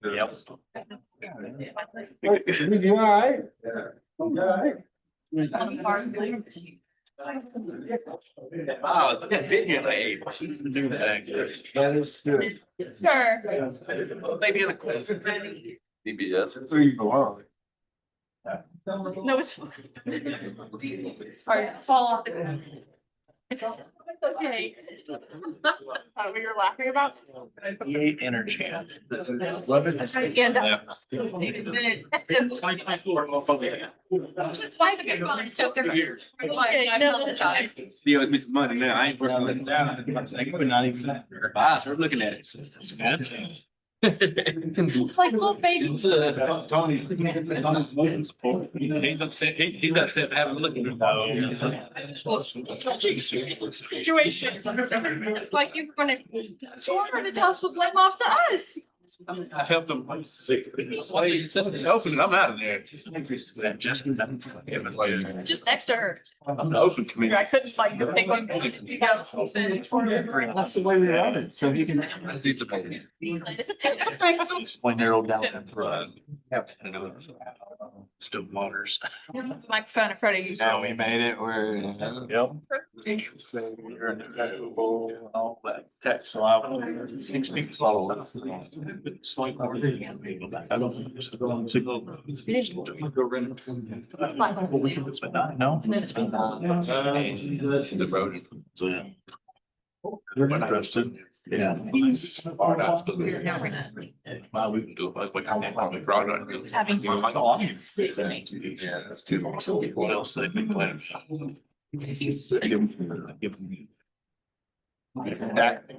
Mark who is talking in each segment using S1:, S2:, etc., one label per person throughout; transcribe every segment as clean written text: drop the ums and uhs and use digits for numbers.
S1: Yep.
S2: You all right? You all right?
S1: Wow, I've been here like 8 months to do that.
S2: That is good.
S3: Sure.
S1: Maybe in a quiz. DBS.
S2: Where you belong.
S3: No, it's fine. Or fall off the. It's okay. What you were laughing about?
S1: E8 energy.
S3: And. Why the good so different? I apologize.
S1: He owes me some money now. I ain't working it down. We're not even. Boss, we're looking at it. It's good.
S3: It's like little baby.
S1: Tony. He's upset. He's upset having a look at
S3: Touching situation. It's like you're gonna toss the blame off to us.
S1: I helped him. Open it. I'm out of there.
S3: Just next to her.
S1: I'm the open committee.
S3: I couldn't like pick one.
S4: That's the way we run it, so he can when they're all down and through.
S1: Still waters.
S3: Microphone in front of you.
S4: Now we made it where.
S1: Yep. You're in the all that text. So I was 6 weeks old.
S4: No.
S1: The road.
S4: So, yeah. You're interested. Yeah.
S1: Well, we can do it like we brought it.
S3: Having fun.
S1: Yeah, that's too long. So what else they think? Back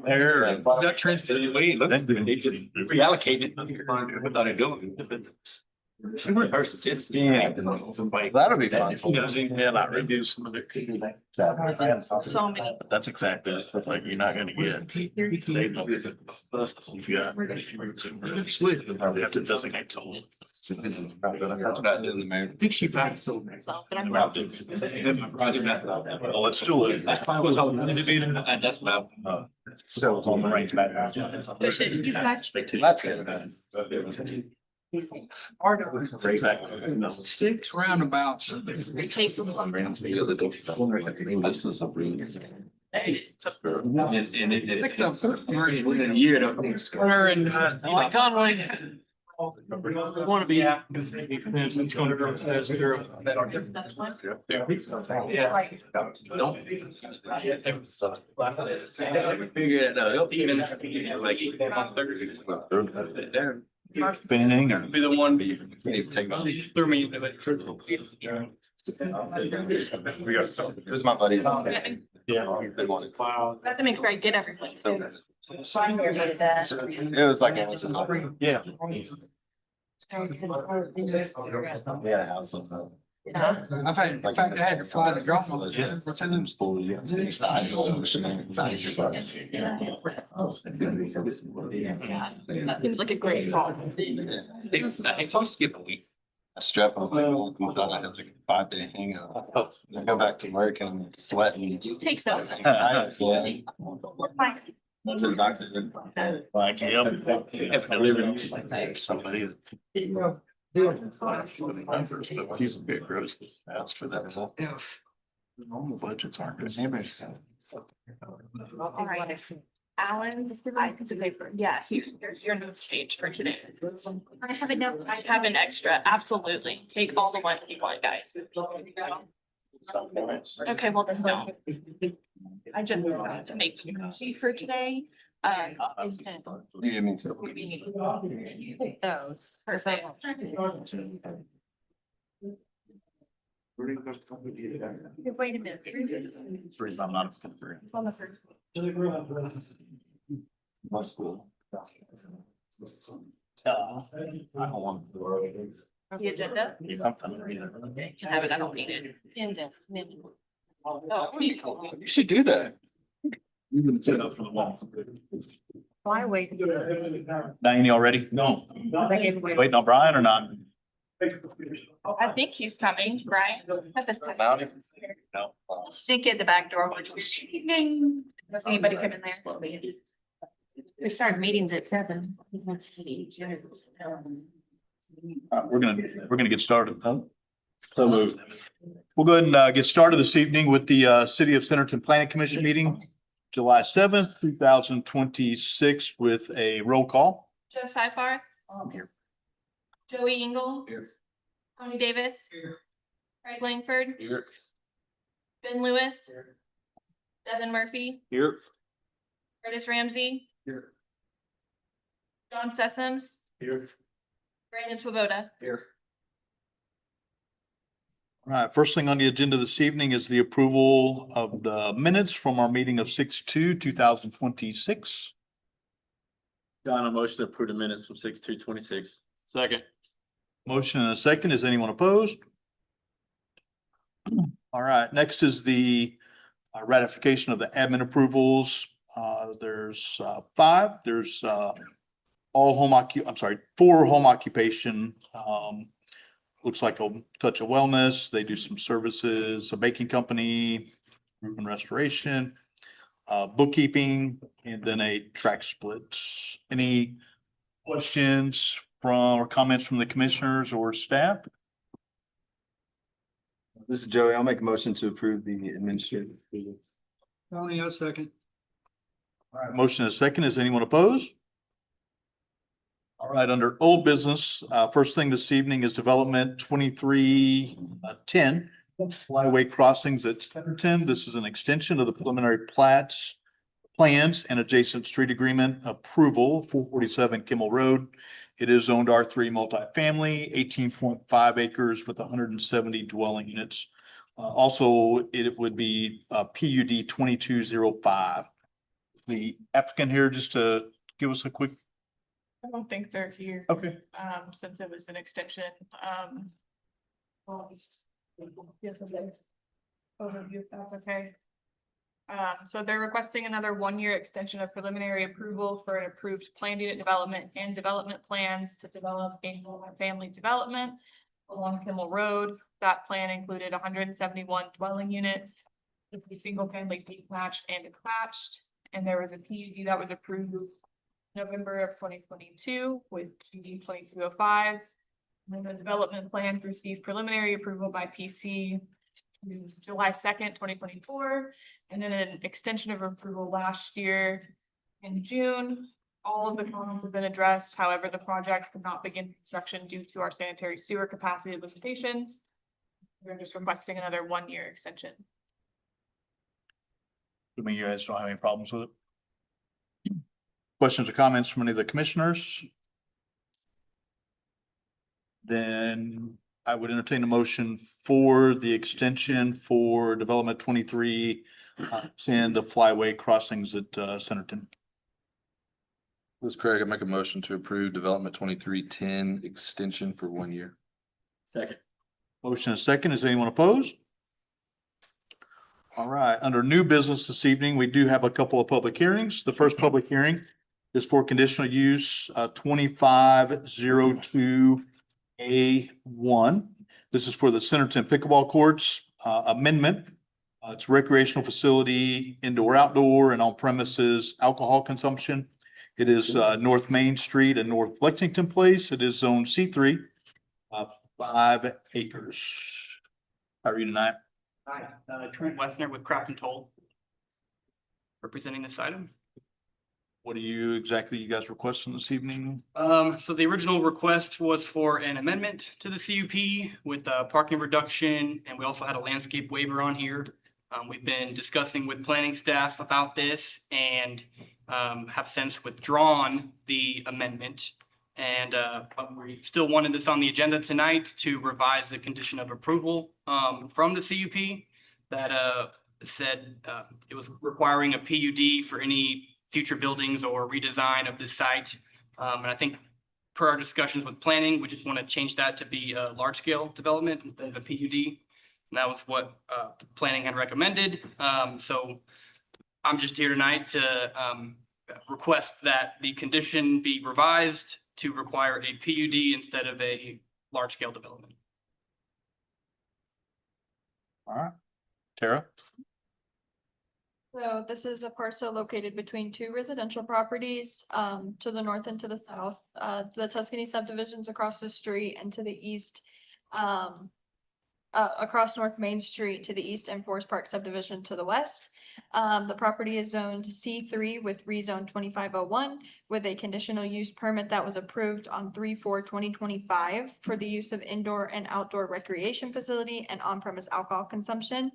S1: there, that trench, we need to reallocate it. What they're doing. Versus it's.
S4: Yeah. That'll be fun.
S1: Yeah, like reduce some of it.
S3: So many.
S4: That's exactly like you're not gonna get. If you got. They probably have to designate someone.
S1: I think she back.
S3: So, but I'm.
S4: Well, let's do it.
S1: That's probably what's all individual, and that's about.
S4: So it's on the range back. That's good. Exactly. No.
S1: 6 roundabouts.
S3: Take some.
S1: This is a real. Hey. And it. Within a year. Square and like Conway. Want to be. It's going to grow as a girl. Yeah. Figure it out. Even like.
S4: Anything or?
S1: Be the one through me.
S4: Who's my buddy?
S1: Yeah.
S3: That makes great, get everything.
S4: It was like. Yeah. Yeah. How's it?
S5: I've had, in fact, I had to fly to drop all this.
S4: What's in them fully? Sides of the ocean.
S3: That seems like a great call.
S1: If you skip a week.
S4: I strap on like, I thought I had like a 5-day hangout. I go back to work and sweating.
S3: Take some.
S4: Yeah.
S3: Fine.
S4: To the doctor. Like, somebody. He's a bit gross this fast for that result. If the normal budgets aren't good.
S3: All right. Alan's, yeah, here's your notes page for today. I have an extra, absolutely. Take all the ones you want, guys. Okay, well then no. I just wanted to make a sheet for today.
S4: You mean to?
S3: Those, perfect. Wait a minute.
S4: Three, I'm not.
S3: On the first.
S4: My school. I don't want.
S3: The agenda?
S4: He's up to read
S3: Okay, you can have it, I don't need it. Oh,
S4: You should do that. You can sit up for the wall.
S3: why wait?
S4: Diane, you all ready? No. Waiting on Brian or not?
S3: I think he's coming, right? At this point.
S4: No.
S3: Sneak in the back door. Ding. Does anybody come in there? We started meetings at 7.
S4: We're gonna get started. Huh?
S2: So moved.
S4: We'll go ahead and get started this evening with the City of Centerton Planning Commission meeting, July 7th, 2026, with a roll call.
S3: Joe Sifar,
S4: Here.
S3: Joey Engel.
S2: Here.
S3: Tony Davis.
S2: Here.
S3: Craig Langford,
S2: Here.
S3: Ben Lewis. Devin Murphy,
S2: Here.
S3: Curtis Ramsey,
S2: Here.
S3: John Sessoms,
S2: Here.
S3: Brandon Swoboda.
S2: Here.
S4: All right, first thing on the agenda this evening is the approval of the minutes from our meeting of 6/2/2026.
S2: John, a motion to approve the minutes from 6/2/26.
S1: Second.
S4: Motion and a second. Is anyone opposed? All right, next is the ratification of the admin approvals. There's 5. There's four home occupation. Looks like a Touch of Wellness. They do some services, a baking company, roof and restoration, bookkeeping, and then a track split. Any questions from or comments from the commissioners or staff?
S6: This is Joey. I'll make a motion to approve the administrative.
S5: Tony, a second.
S4: All right, motion is second. Is anyone opposed? All right, under old business, first thing this evening is Development 2310 Flyway Crossings at Centerton. This is an extension of the preliminary plans and adjacent street agreement approval, 447 Kimmel Road. It is zoned R3 multifamily, 18.5 acres with 170 dwelling units. Also, it would be PUD 2205. The applicant here, just to give us a quick.
S7: I don't think they're here,
S4: Okay.
S7: since it was an extension, overview, if that's okay. So they're requesting another 1-year extension of preliminary approval for an approved planned unit development and development plans to develop a family development along Kimmel Road. That plan included 171 dwelling units, 50 single-family detached and attached, and there was a PUD that was approved November of 2022 with PUD 2205. And then the development plan received preliminary approval by PC July 2nd, 2024, and then an extension of approval last year in June. All of the comments have been addressed. However, the project could not begin construction due to our sanitary sewer capacity limitations. We're just requesting another 1-year extension.
S4: I mean, you guys don't have any problems with it? Questions or comments from any of the commissioners? Then I would entertain a motion for the extension for Development 2310, the Flyway Crossings at Centerton.
S8: This is Craig. I make a motion to approve Development 2310 extension for 1 year.
S2: Second.
S4: Motion is second. Is anyone opposed? All right, under new business this evening, we do have a couple of public hearings. The first public hearing is for conditional use 2502A1. This is for the Centerton Pickleball Courts amendment. It's recreational facility, indoor, outdoor, and on premises alcohol consumption. It is North Main Street and North Lexington Place. It is zone C3, 5 acres. How are you tonight?
S9: Hi, Trent Wessner with Craft and Toll. Representing this item.
S4: What are you guys requesting this evening?
S9: So the original request was for an amendment to the CUP with parking reduction, and we also had a landscape waiver on here. We've been discussing with planning staff about this and have since withdrawn the amendment. And but we still wanted this on the agenda tonight to revise the condition of approval from the CUP that said it was requiring a PUD for any future buildings or redesign of this site. And I think per our discussions with planning, we just want to change that to be a large scale development instead of a PUD. And that was what planning had recommended. So I'm just here tonight to request that the condition be revised to require a PUD instead of a large scale development.
S4: All right, Tara?
S7: So this is a parcel located between two residential properties, to the north and to the south. The Tuscany subdivisions across the street and to the east. Across North Main Street to the east and Forest Park subdivision to the west. The property is zoned C3 with rezone 2501 with a conditional use permit that was approved on 3/4/2025 for the use of indoor and outdoor recreation facility and on-premise alcohol consumption.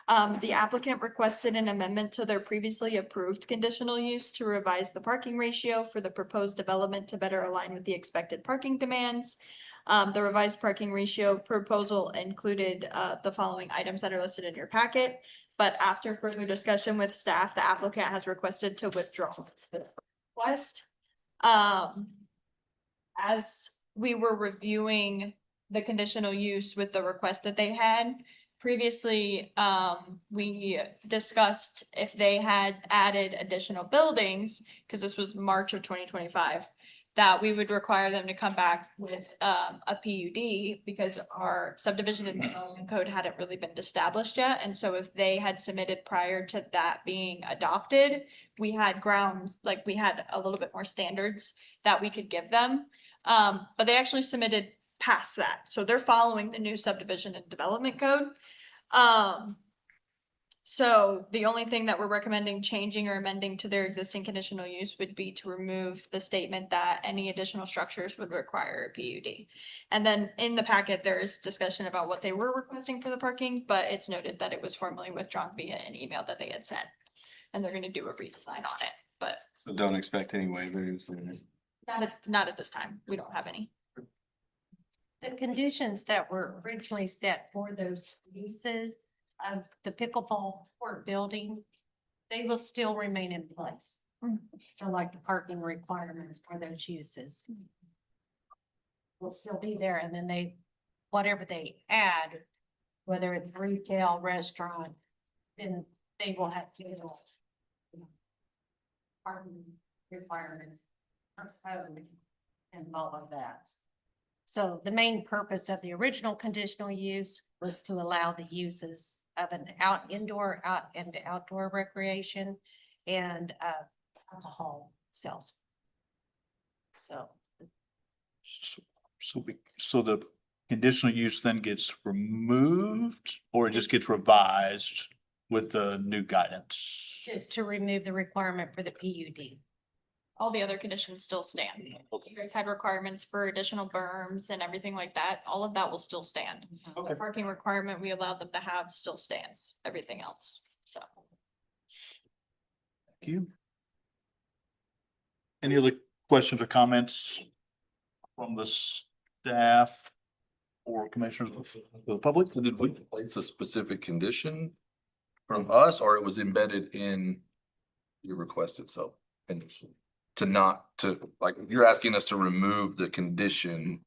S7: The applicant requested an amendment to their previously approved conditional use to revise the parking ratio for the proposed development to better align with the expected parking demands. The revised parking ratio proposal included the following items that are listed in your packet. But after further discussion with staff, the applicant has requested to withdraw the request. As we were reviewing the conditional use with the request that they had previously, we discussed if they had added additional buildings, because this was March of 2025, that we would require them to come back with a PUD because our subdivision and development code hadn't really been established yet. And so if they had submitted prior to that being adopted, we had grounds, like we had a little bit more standards that we could give them. But they actually submitted past that. So they're following the new subdivision and development code. So the only thing that we're recommending changing or amending to their existing conditional use would be to remove the statement that any additional structures would require a PUD. And then in the packet, there is discussion about what they were requesting for the parking, but it's noted that it was formally withdrawn via an email that they had sent. And they're gonna do a redesign on it, but
S6: So don't expect any waivers.
S7: not at this time. We don't have any.
S10: The conditions that were originally set for those uses of the pickleball court building, they will still remain in place. So like the parking requirements for those uses will still be there, and then whatever they add, whether it's retail, restaurant, then they will have to, parking requirements, and all of that. So the main purpose of the original conditional use was to allow the uses of an indoor and outdoor recreation and alcohol sales. So
S4: So the conditional use then gets removed or it just gets revised with the new guidance?
S10: just to remove the requirement for the PUD.
S7: All the other conditions still stand. You guys had requirements for additional berms and everything like that. All of that will still stand. The parking requirement we allowed them to have still stands, everything else, so.
S4: Thank you. Any other questions or comments from the staff or commissioners of the public?
S8: Did we place a specific condition from us, or it was embedded in your request itself? And you're asking us to remove the condition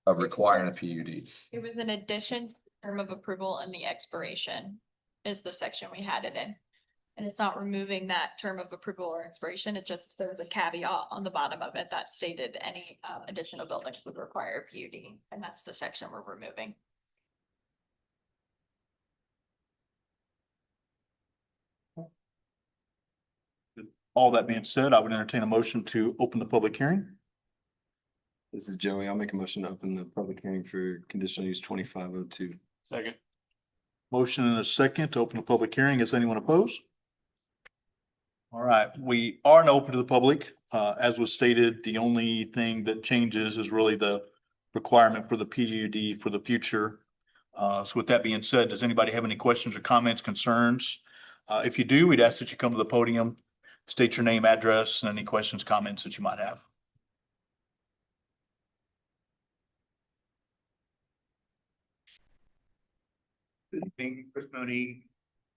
S8: of requiring a PUD.
S7: It was an addition, term of approval and the expiration is the section we had it in. And it's not removing that term of approval or expiration, it just, there was a caveat on the bottom of it that stated any additional buildings would require a PUD, and that's the section we're removing.
S4: All that being said, I would entertain a motion to open the public hearing.
S6: This is Joey. I'll make a motion to open the public hearing for conditional use 2502.
S1: Second.
S4: Motion and a second to open the public hearing. Is anyone opposed? All right, we are now open to the public. As was stated, the only thing that changes is really the requirement for the PUD for the future. So with that being said, does anybody have any questions or comments, concerns? If you do, we'd ask that you come to the podium, state your name, address, and any questions, comments that you might have.
S11: Good evening, Chris Mooney.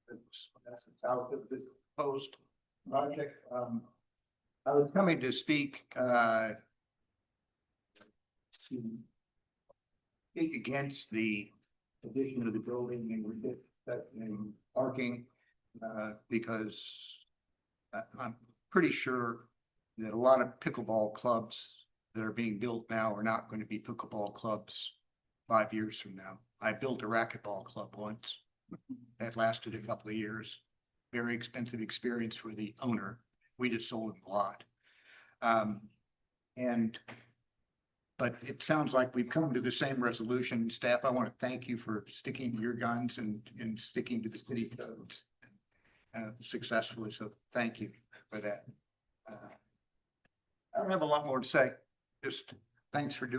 S11: That's the south of the proposed project. I was coming to speak against the addition of the building and parking because I'm pretty sure that a lot of pickleball clubs that are being built now are not going to be pickleball clubs 5 years from now. I built a racquetball club once that lasted a couple of years. very expensive experience for the owner. We just sold a lot. And, but it sounds like we've come to the same resolution. Staff, I want to thank you for sticking to your guns and sticking to the city codes successfully. So thank you for that. I don't have a lot more to say. Just thanks for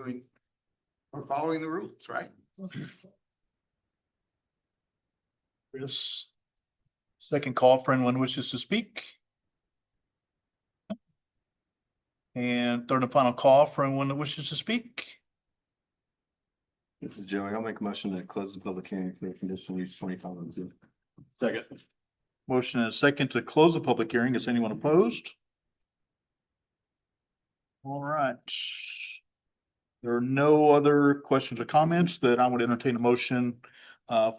S11: following the rules, right?
S4: Chris, second call for anyone who wishes to speak. And third and final call for anyone that wishes to speak.
S6: This is Joey. I'll make a motion to close the public hearing for conditional use 2502.
S2: Second.
S4: Motion and a second to close the public hearing. Is anyone opposed? All right. There are no other questions or comments that I would entertain a motion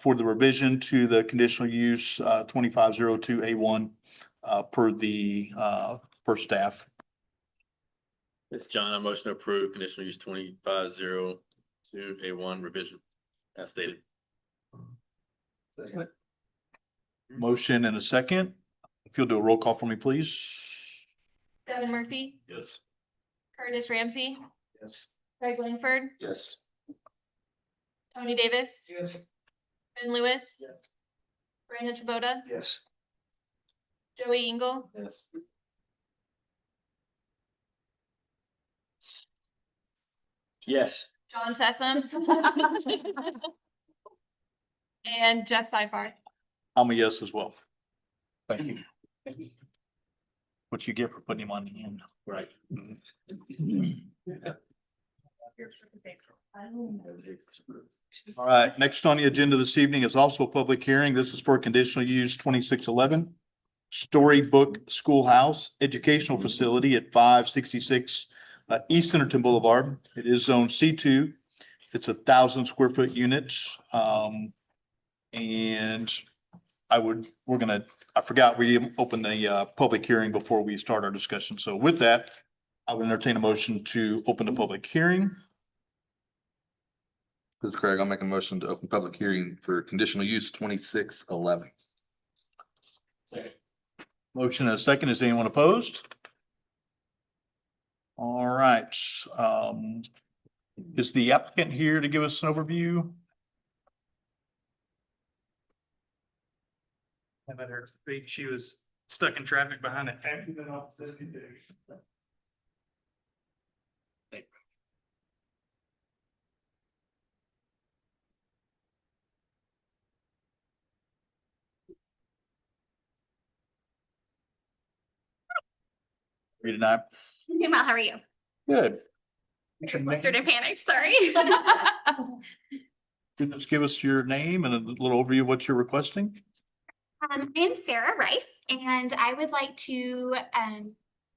S4: for the revision to the conditional use 2502A1 per the per staff.
S2: It's John. I motion to approve conditional use 2502A1 revision as stated.
S4: Motion and a second. If you'll do a roll call for me, please.
S3: Devin Murphy,
S2: Yes.
S3: Curtis Ramsey,
S2: Yes.
S3: Craig Langford,
S8: Yes.
S3: Tony Davis,
S5: Yes.
S3: Ben Lewis, Brandon Taboda,
S6: Yes.
S3: Joey Engel,
S6: Yes.
S2: Yes.
S3: John Sessoms, and Jeff Seifert.
S4: I'm a yes as well. Thank you. What you get for putting him on the end.
S2: Right.
S4: All right, next on the agenda this evening is also a public hearing. This is for conditional use 2611. Storybook Schoolhouse Educational Facility at 566 East Centerton Boulevard. It is zone C2. It's 1,000 square foot units. And I forgot we opened the public hearing before we start our discussion. So with that, I would entertain a motion to open the public hearing.
S8: This is Craig. I'll make a motion to open public hearing for conditional use 2611.
S2: Second.
S4: Motion and a second. Is anyone opposed? All right. Is the applicant here to give us an overview?
S1: I met her speak. She was stuck in traffic behind an accident on 72.
S4: Read it out.
S12: Hey, Mal, how are you?
S4: Good.
S12: Sort of panicked, sorry.
S4: Just give us your name and a little overview of what you're requesting.
S12: I am Sarah Rice, and I would like to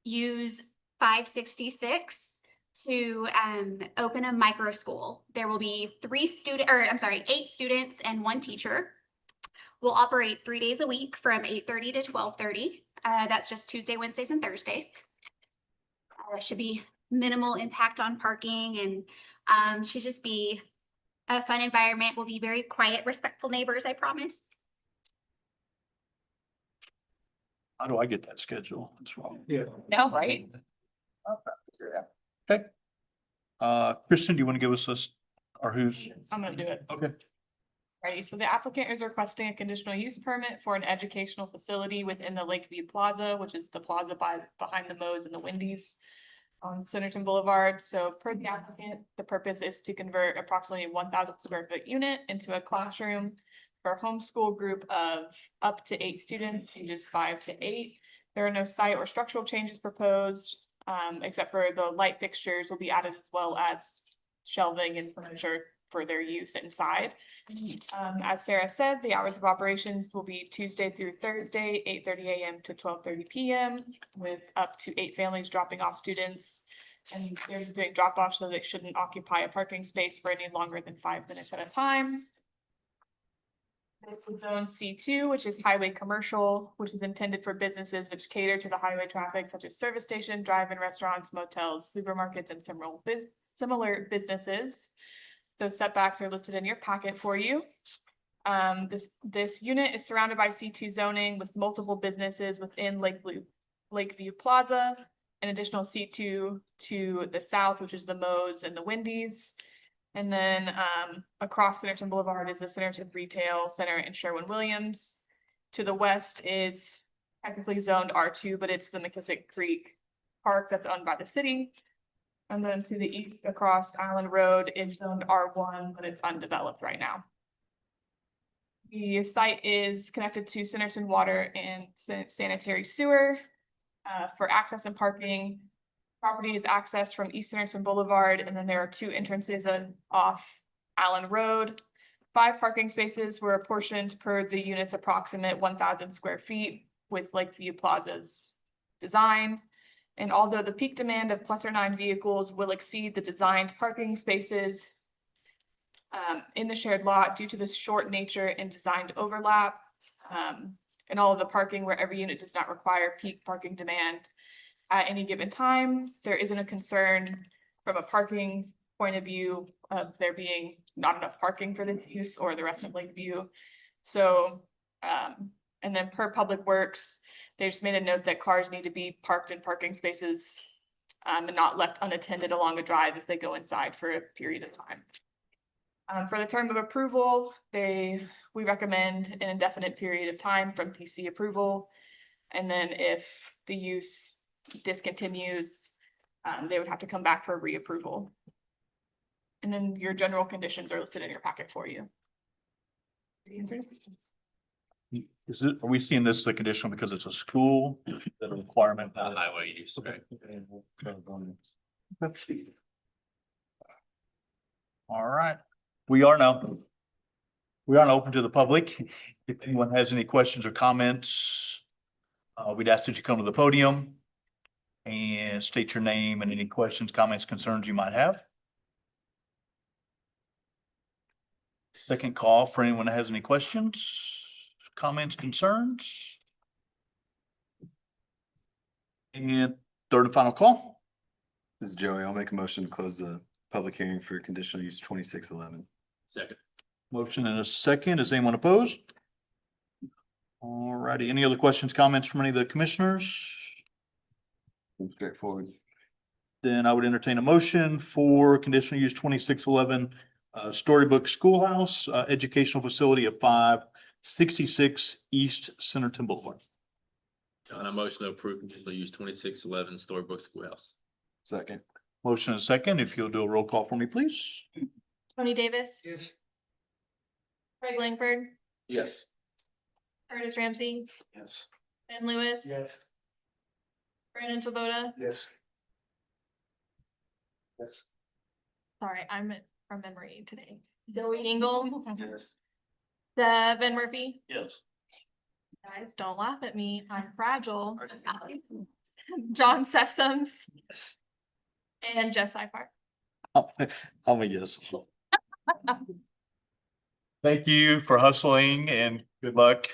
S12: use 566 to open a micro school. There will be 8 students and 1 teacher. We'll operate 3 days a week from 8:30 to 12:30. That's just Tuesday, Wednesdays, and Thursdays. Should be minimal impact on parking, and should just be a fun environment. We'll be very quiet, respectful neighbors, I promise.
S4: How do I get that schedule? That's wrong.
S1: Yeah.
S3: No, right?
S4: Okay. Kristen, do you want to give us or who's?
S7: I'm gonna do it.
S4: Okay.
S7: Ready, so the applicant is requesting a conditional use permit for an educational facility within the Lakeview Plaza, which is the plaza behind the Moe's and the Wendy's on Centerton Boulevard. So per the applicant, the purpose is to convert approximately 1,000 square foot unit into a classroom for a homeschool group of up to 8 students, ages 5 to 8. There are no site or structural changes proposed, except for the light fixtures will be added as well as shelving and furniture for their use inside. As Sarah said, the hours of operations will be Tuesday through Thursday, 8:30 a.m. to 12:30 p.m. with up to 8 families dropping off students. And they're just doing drop off so they shouldn't occupy a parking space for any longer than 5 minutes at a time. This is zone C2, which is highway commercial, which is intended for businesses which cater to the highway traffic such as service station, drive-in restaurants, motels, supermarkets, and similar businesses. Those setbacks are listed in your packet for you. This unit is surrounded by C2 zoning with multiple businesses within Lakeview Plaza. An additional C2 to the south, which is the Moe's and the Wendy's. And then across Centerton Boulevard is the Centerton Retail Center and Sherwin-Williams. To the west is technically zoned R2, but it's the McKissick Creek Park that's owned by the city. And then to the east across Island Road is zoned R1, but it's undeveloped right now. The site is connected to Centerton Water and Sanitary Sewer. For access and parking, property is accessed from East Centerton Boulevard, and then there are 2 entrances off Allen Road. 5 parking spaces were apportioned per the unit's approximate 1,000 square feet with Lakeview Plaza's design. And although the peak demand of +or- vehicles will exceed the designed parking spaces in the shared lot due to the short nature and designed overlap, and all of the parking where every unit does not require peak parking demand at any given time, there isn't a concern from a parking point of view of there being not enough parking for this use or the rest of Lakeview. So, and then per Public Works, they just made a note that cars need to be parked in parking spaces and not left unattended along a drive if they go inside for a period of time. For the term of approval, we recommend an indefinite period of time from PC approval. And then if the use discontinues, they would have to come back for reapproval. And then your general conditions are listed in your packet for you.
S4: Are we seeing this as a conditional because it's a school, that a requirement?
S1: Highway use, right?
S4: All right, we are now open to the public. If anyone has any questions or comments, we'd ask that you come to the podium and state your name and any questions, comments, concerns you might have. Second call for anyone that has any questions, comments, concerns. And third and final call.
S6: This is Joey. I'll make a motion to close the public hearing for conditional use 2611.
S1: Second.
S4: Motion and a second. Is anyone opposed? All righty. Any other questions, comments from any of the commissioners?
S6: Straightforward.
S4: Then I would entertain a motion for conditional use 2611 Storybook Schoolhouse, educational facility of 566 East Centerton Boulevard.
S2: John, I motion to approve conditional use 2611 Storybook Schoolhouse.
S6: Second.
S4: Motion and a second. If you'll do a roll call for me, please.
S7: Tony Davis.
S5: Yes.
S7: Craig Langford.
S8: Yes.
S7: Curtis Ramsey.
S6: Yes.
S7: Ben Lewis.
S5: Yes.
S7: Brandon Swoboda.
S6: Yes. Yes.
S7: Sorry, I'm from memory today. Joey Engel.
S6: Yes.
S7: Devin Murphy.
S1: Yes.
S7: Guys, don't laugh at me. I'm fragile. John Sessoms
S1: Yes.
S7: and Jeff Seifert.
S4: I'm a yes. Thank you for hustling and good luck.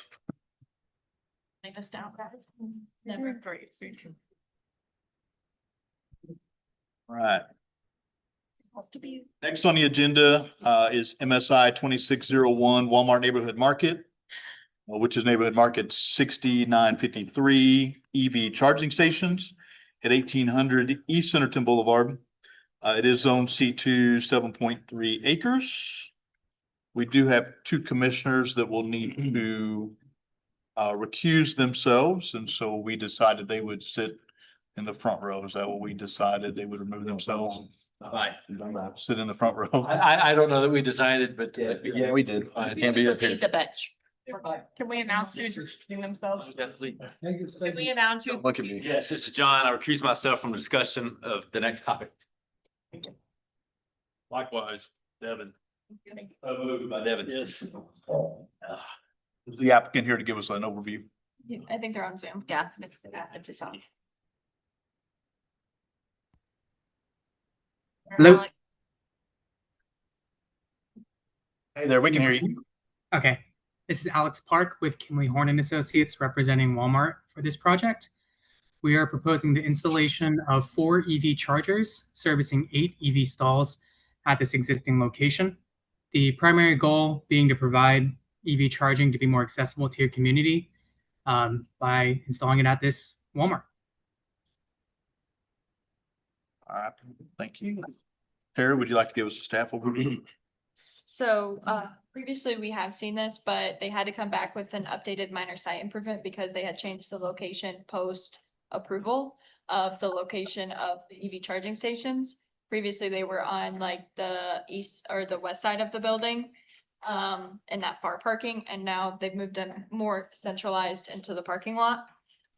S7: Write this down, guys. Never great.
S4: All right.
S7: Supposed to be.
S4: Next on the agenda is MSI 2601 Walmart Neighborhood Market, which is Neighborhood Market 6953 EV charging stations at 1800 East Centerton Boulevard. It is zone C2, 7.3 acres. We do have 2 commissioners that will need to recuse themselves, and so we decided they would sit in the front row. Is that what we decided? They would remove themselves?
S1: Aye.
S4: Sit in the front row.
S1: I don't know that we decided, but.
S6: Yeah, we did.
S1: Can't be up here.
S3: The bench.
S7: Can we announce who's recusing themselves?
S5: Thank you.
S7: Can we announce who?
S6: Look at me.
S1: Yes, this is John. I recuse myself from the discussion of the next topic. Likewise, Devin. Moved by Devin. Yes.
S4: Is the applicant here to give us an overview?
S7: I think they're on Zoom.
S3: Yeah. Ask them to talk.
S13: Hello?
S4: Hey there, we can hear you.
S13: Okay, this is Alex Park with Kimley Horn and Associates representing Walmart for this project. We are proposing the installation of 4 EV chargers servicing 8 EV stalls at this existing location. The primary goal being to provide EV charging to be more accessible to your community by installing it at this Walmart.
S4: All right, thank you. Terry, would you like to give us a staff overview?
S7: So, previously we have seen this, but they had to come back with an updated minor site improvement because they had changed the location post approval of the location of the EV charging stations. Previously, they were on like the east or the west side of the building, in that far parking, and now they've moved them more centralized into the parking lot.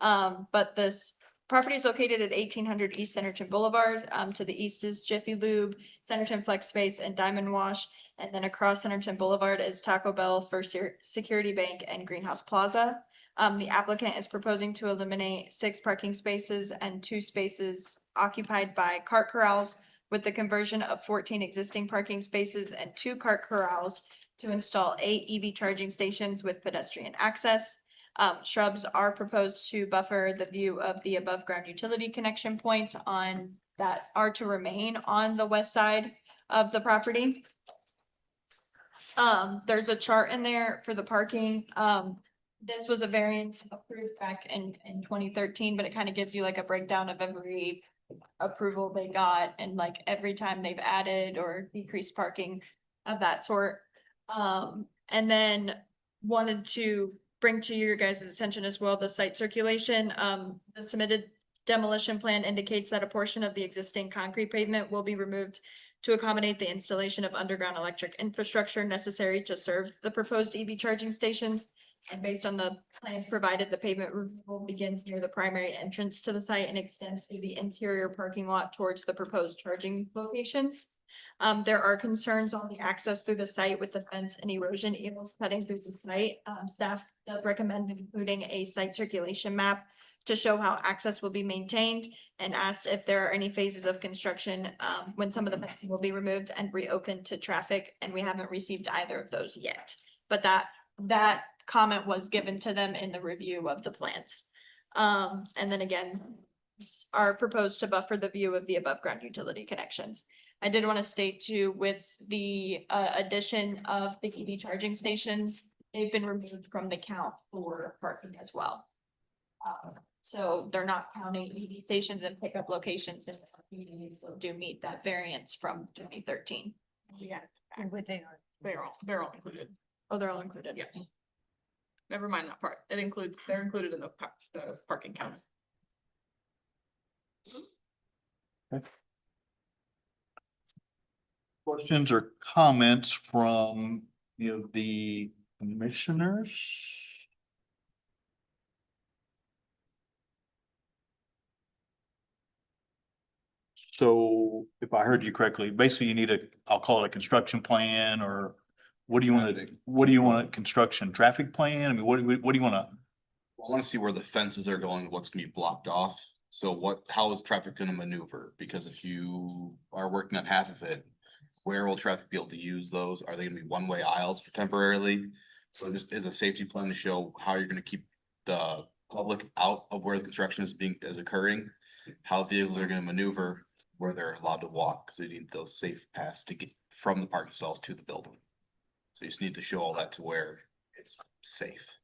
S7: But this property is located at 1800 East Centerton Boulevard. To the east is Jiffy Lube, Centerton Flex Space, and Diamond Wash. And then across Centerton Boulevard is Taco Bell, First Security Bank, and Greenhouse Plaza. The applicant is proposing to eliminate 6 parking spaces and 2 spaces occupied by cart corrals, with the conversion of 14 existing parking spaces and 2 cart corrals to install 8 EV charging stations with pedestrian access. Shrubs are proposed to buffer the view of the above ground utility connection points on that are to remain on the west side of the property. There's a chart in there for the parking. This was a variance approved back in 2013, but it kind of gives you like a breakdown of every approval they got and like every time they've added or decreased parking of that sort. And then wanted to bring to your guys' attention as well, the site circulation. The submitted demolition plan indicates that a portion of the existing concrete pavement will be removed to accommodate the installation of underground electric infrastructure necessary to serve the proposed EV charging stations. And based on the plans provided, the pavement removal begins near the primary entrance to the site and extends through the interior parking lot towards the proposed charging locations. There are concerns on the access through the site with the fence and erosion eagles cutting through the site. Staff does recommend including a site circulation map to show how access will be maintained, and asked if there are any phases of construction when some of the fencing will be removed and reopened to traffic, and we haven't received either of those yet. But that comment was given to them in the review of the plans. And then again, are proposed to buffer the view of the above ground utility connections. I did want to state too, with the addition of the EV charging stations, they've been removed from the count for parking as well. So they're not counting EV stations and pickup locations, and communities still do meet that variance from 2013. Yeah,
S10: What they are.
S7: they're all included. Oh, they're all included. Yeah. Never mind that part. They're included in the parking count.
S4: Questions or comments from, the commissioners? So if I heard you correctly, basically you need I'll call it a construction plan, or what do you want, construction traffic plan? I mean, what do you want to?
S14: I want to see where the fences are going, what's gonna be blocked off. So how is traffic gonna maneuver? Because if you are working on half of it, where will traffic be able to use those? Are they gonna be one-way aisles for temporarily? So just as a safety plan to show how you're gonna keep the public out of where the construction is occurring, how vehicles are gonna maneuver where they're allowed to walk, because they need those safe paths to get from the parking stalls to the building. So you just need to show all that to where it's safe.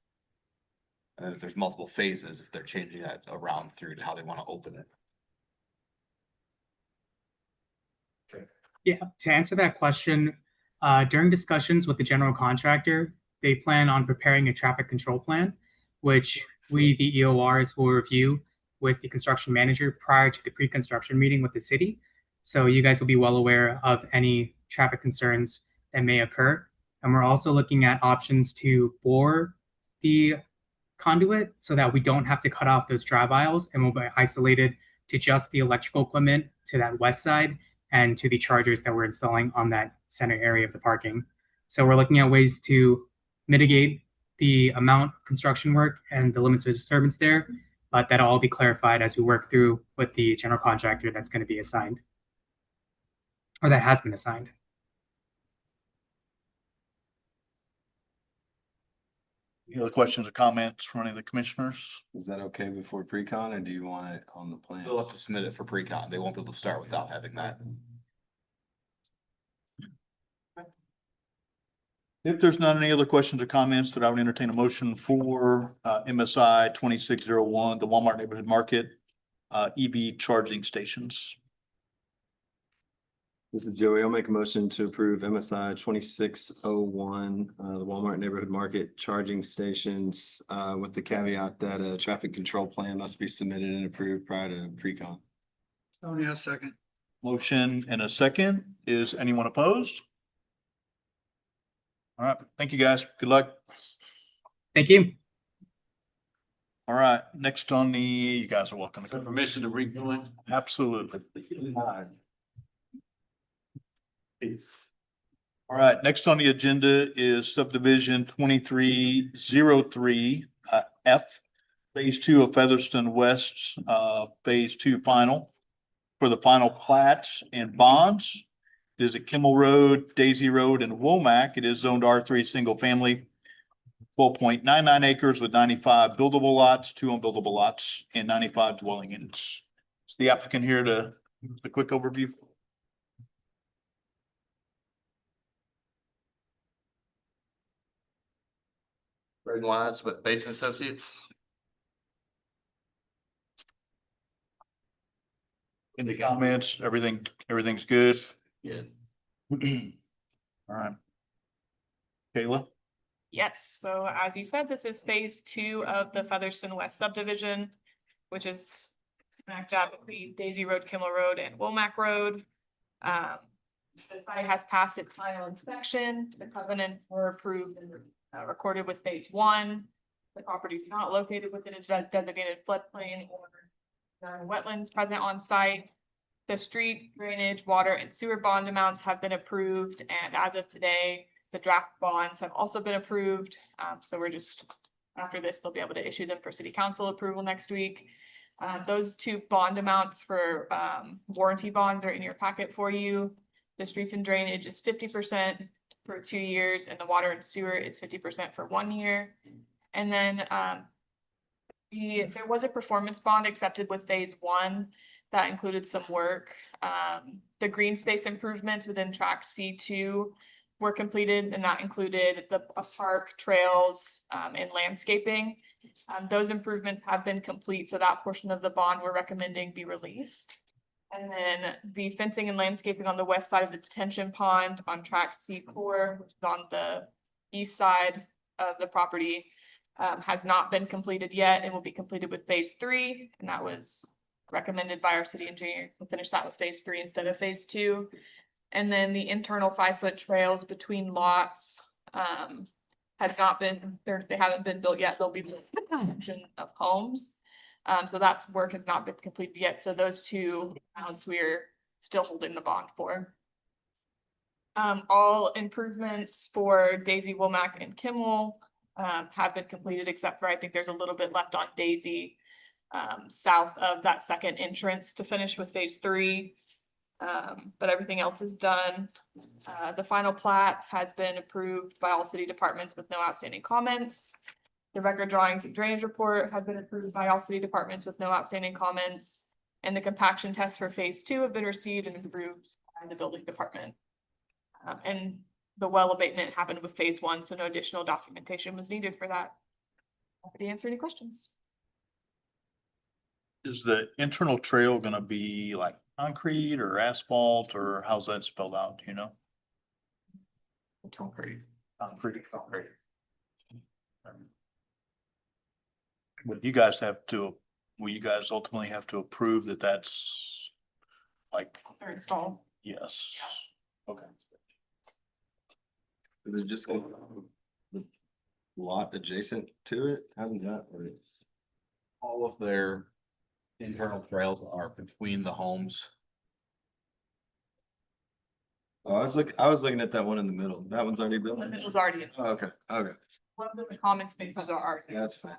S14: And then if there's multiple phases, if they're changing that around through to how they want to open it.
S13: Yeah, to answer that question, during discussions with the general contractor, they plan on preparing a traffic control plan, which we, the EORs, will review with the construction manager prior to the pre-construction meeting with the city. So you guys will be well aware of any traffic concerns that may occur. And we're also looking at options to bore the conduit so that we don't have to cut off those drive aisles, and we'll be isolated to just the electrical equipment to that west side and to the chargers that we're installing on that center area of the parking. So we're looking at ways to mitigate the amount of construction work and the limits of disturbance there, but that'll all be clarified as we work through with the general contractor that's going to be assigned, or that has been assigned.
S4: Any other questions or comments from any of the commissioners?
S6: Is that okay before pre-con, or do you want it on the plan?
S14: They'll have to submit it for pre-con. They won't be able to start without having that.
S4: If there's not any other questions or comments, that I would entertain a motion for MSI 2601, the Walmart Neighborhood Market EV charging stations.
S6: This is Joey. I'll make a motion to approve MSI 2601, the Walmart Neighborhood Market charging stations, with the caveat that a traffic control plan must be submitted and approved prior to pre-con.
S5: Tony, a second.
S4: Motion and a second. Is anyone opposed? All right, thank you, guys. Good luck.
S13: Thank you.
S4: All right, next on the, you guys are welcome to
S2: So
S4: come.
S2: permission to rejoin?
S4: Absolutely. All right, next on the agenda is subdivision 2303 F, phase 2 of Featherston West, phase 2 final. For the final plats and bonds, it is at Kimmel Road, Daisy Road, and Womack. It is zoned R3 single family. 12.99 acres with 95 buildable lots, 2 unbuildable lots, and 95 dwelling units. Is the applicant here to a quick overview?
S8: Red Lines with Bates and Associates.
S4: In the comments, everything's good.
S2: Yeah.
S4: All right. Kayla?
S7: Yes, so as you said, this is phase 2 of the Featherston West subdivision, which is smack dab between Daisy Road, Kimmel Road, and Womack Road. The site has passed its final inspection. The covenants were approved and recorded with phase 1. The property is not located within a designated floodplain or wetlands present on site. The street drainage, water, and sewer bond amounts have been approved, and as of today, the draft bonds have also been approved. So we're just, after this, they'll be able to issue them for city council approval next week. Those 2 bond amounts for warranty bonds are in your packet for you. The streets and drainage is 50% for 2 years, and the water and sewer is 50% for 1 year. And then there was a performance bond accepted with phase 1 that included some work. The green space improvements within track C2 were completed, and that included a park, trails, and landscaping. Those improvements have been complete, so that portion of the bond we're recommending be released. And then the fencing and landscaping on the west side of the detention pond on track C4, which is on the east side of the property, has not been completed yet and will be completed with phase 3. And that was recommended by our city engineer to finish that with phase 3 instead of phase 2. And then the internal 5-foot trails between lots has not been, they haven't been built yet. They'll be built with the construction of homes. So that's work has not been completed yet. So those 2 amounts we're still holding the bond for. All improvements for Daisy, Womack, and Kimmel have been completed, except for I think there's a little bit left on Daisy south of that second entrance to finish with phase 3. But everything else is done. The final plat has been approved by all city departments with no outstanding comments. The record drawings and drainage report have been approved by all city departments with no outstanding comments. And the compaction tests for phase 2 have been received and approved by the building department. And the well abatement happened with phase 1, so no additional documentation was needed for that. Happy to answer any questions.
S4: Is the internal trail gonna be like concrete or asphalt, or how's that spelled out, do you know?
S2: Concrete.
S4: Concrete. Would you guys have to, will you guys ultimately have to approve that that's like,
S7: They're installed.
S4: yes, okay.
S6: Is it just the lot adjacent to it? How does that work?
S14: All of their internal trails are between the homes.
S6: Oh, I was looking at that one in the middle. That one's already built?
S7: The middle's already installed.
S6: Oh, okay, okay,
S7: One of the common spaces are ours.
S6: that's fine.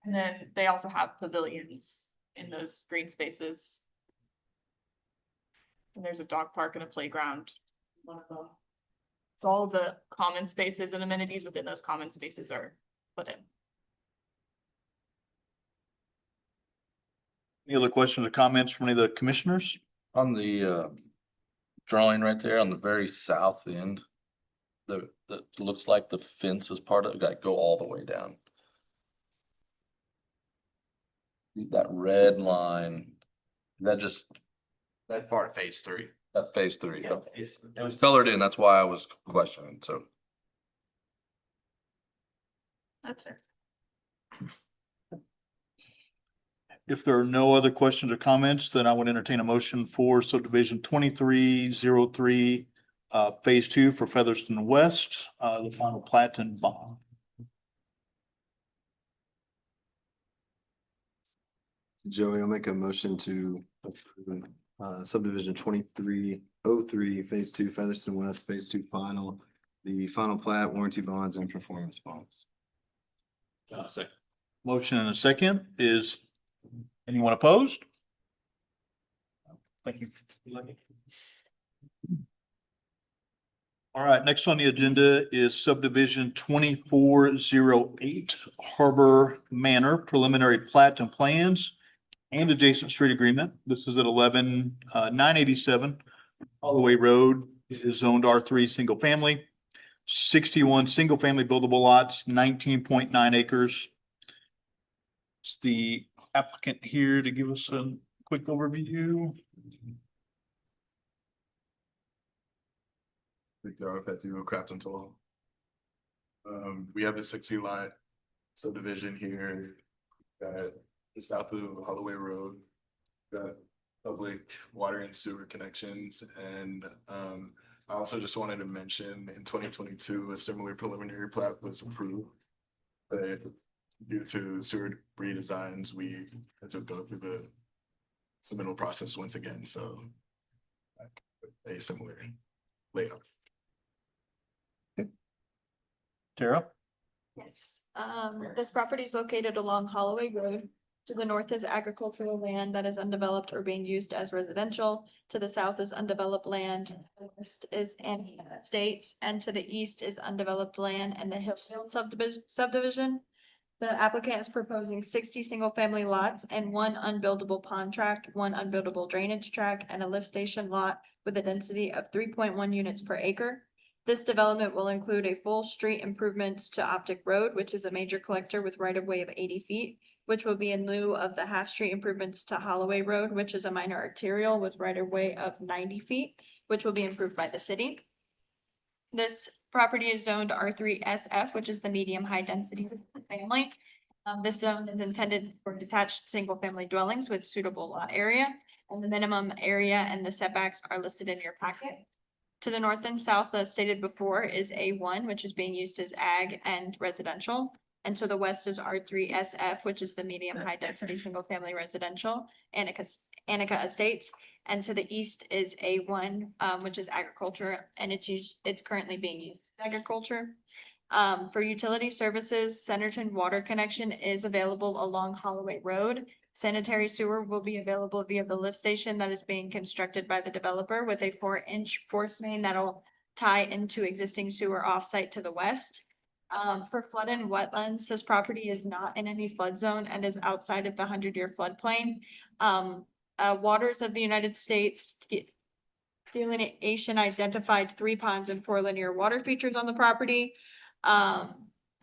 S7: And then they also have pavilions in those green spaces. And there's a dog park and a playground. One of them. So all of the common spaces and amenities within those common spaces are put in.
S4: Any other questions or comments from any of the commissioners?
S8: On the drawing right there on the very south end. That looks like the fence is part of it, like go all the way down. That red line, that just,
S1: That part of phase 3.
S8: that's phase 3.
S1: Yeah,
S8: Okay.
S1: it was
S8: Colored in, that's why I was questioning, so.
S3: That's fair.
S4: If there are no other questions or comments, then I would entertain a motion for subdivision 2303, phase 2 for Featherston West, the final plat and bond.
S6: Joey, I'll make a motion to approve subdivision 2303, phase 2, Featherston West, phase 2 final, the final plat, warranty bonds and performance bonds.
S2: Second.
S4: Motion and a second. Is anyone opposed? Thank you. All right, next on the agenda is subdivision 2408 Harbor Manor preliminary plat and plans and adjacent street agreement. This is at 987 Holloway Road. It is zoned R3 single family, 61 single family buildable lots, 19.9 acres. It's the applicant here to give us a quick overview.
S15: Victor Petty, Crafton Toll. We have a 60 lot subdivision here at the south of Holloway Road. Got public water and sewer connections, and I also just wanted to mention in 2022 a similar preliminary plat was approved. But due to sewer redesigns, we had to go through the submittal process once again, so a similar layout.
S4: Tara?
S7: Yes, this property is located along Holloway Road. To the north is agricultural land that is undeveloped or being used as residential. To the south is undeveloped land. To the west is Antioch Estates, and to the east is undeveloped land and the Hill subdivision. The applicant is proposing 60 single-family lots and 1 unbuildable pond tract, 1 unbuildable drainage tract, and a lift station lot with a density of 3.1 units per acre. This development will include a full street improvements to Optic Road, which is a major collector with right-of-way of 80 feet, which will be in lieu of the half-street improvements to Holloway Road, which is a minor arterial with right-of-way of 90 feet, which will be improved by the city. This property is zoned R3 SF, which is the medium-high density family. This zone is intended for detached single-family dwellings with suitable lot area, and the minimum area and the setbacks are listed in your packet. To the north and south, as stated before, is A1, which is being used as ag and residential. And to the west is R3 SF, which is the medium high density single family residential, Annika Estates. And to the east is A1, which is agriculture, and it's currently being used as agriculture. For utility services, Centerton water connection is available along Holloway Road. Sanitary sewer will be available via the lift station that is being constructed by the developer with a 4-inch force main that'll tie into existing sewer offsite to the west. For flood and wetlands, this property is not in any flood zone and is outside of the 100-year floodplain. Waters of the United States delineation identified 3 ponds and 4 linear water features on the property.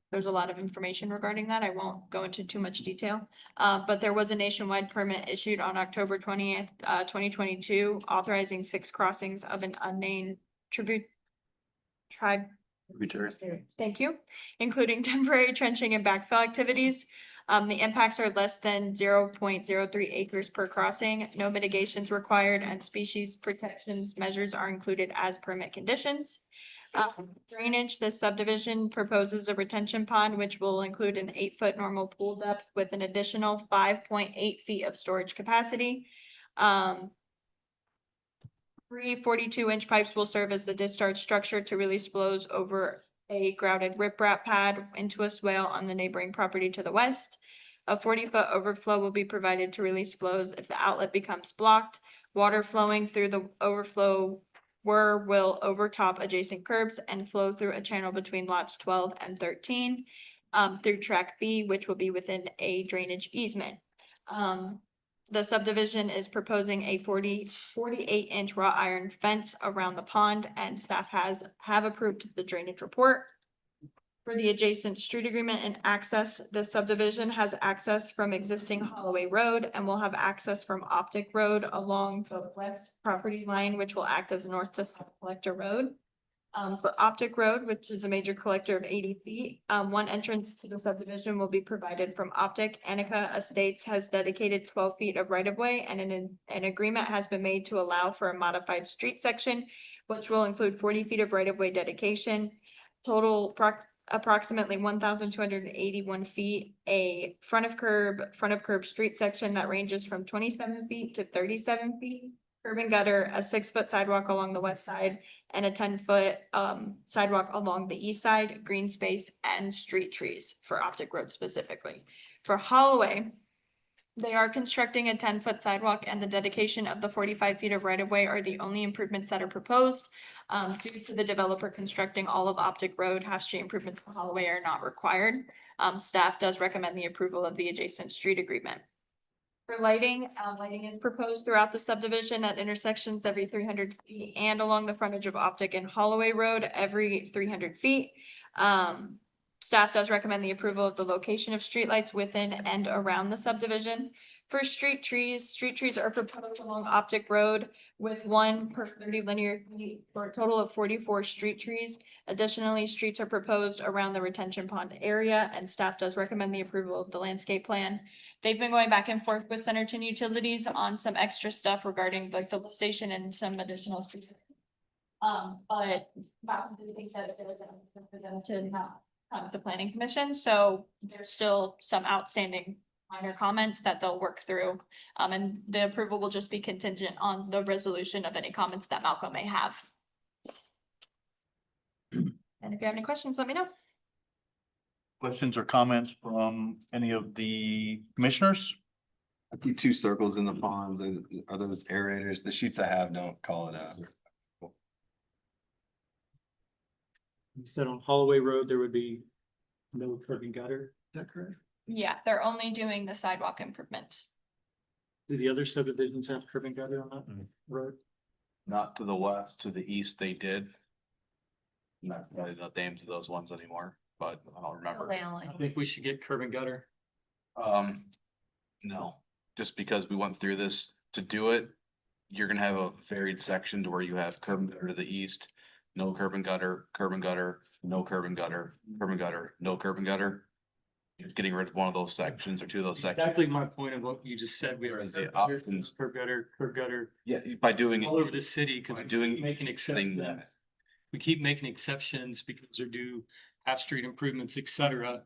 S7: There's a lot of information regarding that. I won't go into too much detail. But there was a nationwide permit issued on October 20th, 2022, authorizing 6 crossings of an unnamed tributary. Thank you, including temporary trenching and backfill activities. The impacts are less than 0.03 acres per crossing, no mitigations required, and species protections measures are included as permit conditions. Drainage, this subdivision proposes a retention pond, which will include an 8-foot normal pool depth with an additional 5.8 feet of storage capacity. 3 42-inch pipes will serve as the discharge structure to release flows over a grouted riprap pad into a swale on the neighboring property to the west. A 40-foot overflow will be provided to release flows if the outlet becomes blocked. Water flowing through the overflow will overtop adjacent curbs and flow through a channel between lots 12 and 13 through track B, which will be within a drainage easement. The subdivision is proposing a 48-inch wrought iron fence around the pond, and staff have approved the drainage report. For the adjacent street agreement and access, the subdivision has access from existing Holloway Road and will have access from Optic Road along the west property line, which will act as a north to south collector road. For Optic Road, which is a major collector of 80 feet, one entrance to the subdivision will be provided from Optic. Annika Estates has dedicated 12 feet of right-of-way, and an agreement has been made to allow for a modified street section, which will include 40 feet of right-of-way dedication. Total approximately 1,281 feet, a front of curb street section that ranges from 27 feet to 37 feet. Curb and gutter, a 6-foot sidewalk along the west side, and a 10-foot sidewalk along the east side, green space, and street trees for Optic Road specifically. For Holloway, they are constructing a 10-foot sidewalk, and the dedication of the 45 feet of right-of-way are the only improvements that are proposed. Due to the developer constructing all of Optic Road, half-street improvements to Holloway are not required. Staff does recommend the approval of the adjacent street agreement. For lighting, lighting is proposed throughout the subdivision at intersections every 300 feet and along the frontage of Optic and Holloway Road every 300 feet. Staff does recommend the approval of the location of streetlights within and around the subdivision. For street trees are proposed along Optic Road with 1 per 30 linear feet for a total of 44 street trees. Additionally, streets are proposed around the retention pond area, and staff does recommend the approval of the landscape plan. They've been going back and forth with Centerton Utilities on some extra stuff regarding like the lift station and some additional streets. But Mountain View thinks that it is for them to not come to the planning commission, so there's still some outstanding minor comments that they'll work through. And the approval will just be contingent on the resolution of any comments that Malcolm may have. And if you have any questions, let me know.
S4: Questions or comments from any of the commissioners?
S6: I see 2 circles in the ponds. Are those aerators? The sheets I have don't call it out.
S1: You said on Holloway Road, there would be no curb and gutter, is that correct?
S7: Yeah, they're only doing the sidewalk improvements.
S1: Do the other subdivisions have curb and gutter on that road?
S14: Not to the west, to the east they did. Not really the names of those ones anymore, but I don't remember.
S1: I think we should get curb and gutter.
S14: No, just because we went through this to do it, you're gonna have a varied section to where you have curb and gutter to the east, no curb and gutter, no curb and gutter, no curb and gutter. You're getting rid of one of those sections or 2 of those sections.
S1: Exactly my point of what you just said. We are
S14: Whereas the options,
S1: curb gutter.
S14: yeah, by doing
S1: All over
S14: it,
S1: the city, because
S14: by doing
S1: making exceptions.
S14: that.
S1: We keep making exceptions because they're due half-street improvements, et cetera.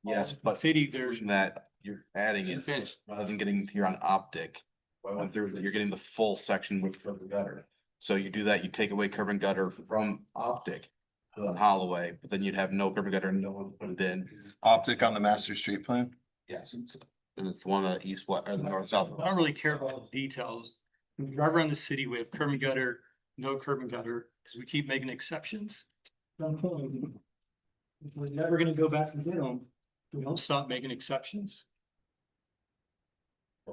S14: Yes,
S1: The
S14: but
S1: city, there's
S14: that you're adding it
S1: finished.
S14: rather than getting here on optic. I went through that, you're getting the full section with curb and gutter. So you do that, you take away curb and gutter from optic on Holloway, but then you'd have no curb and gutter, no one put it in.
S6: Is Optic on the master street plan?
S14: Yes, and it's the one east, west, or the north, south.
S1: I don't really care about the details. When we drive around the city, we have curb and gutter, no curb and gutter, because we keep making exceptions. We're never gonna go back and get them. We don't stop making exceptions.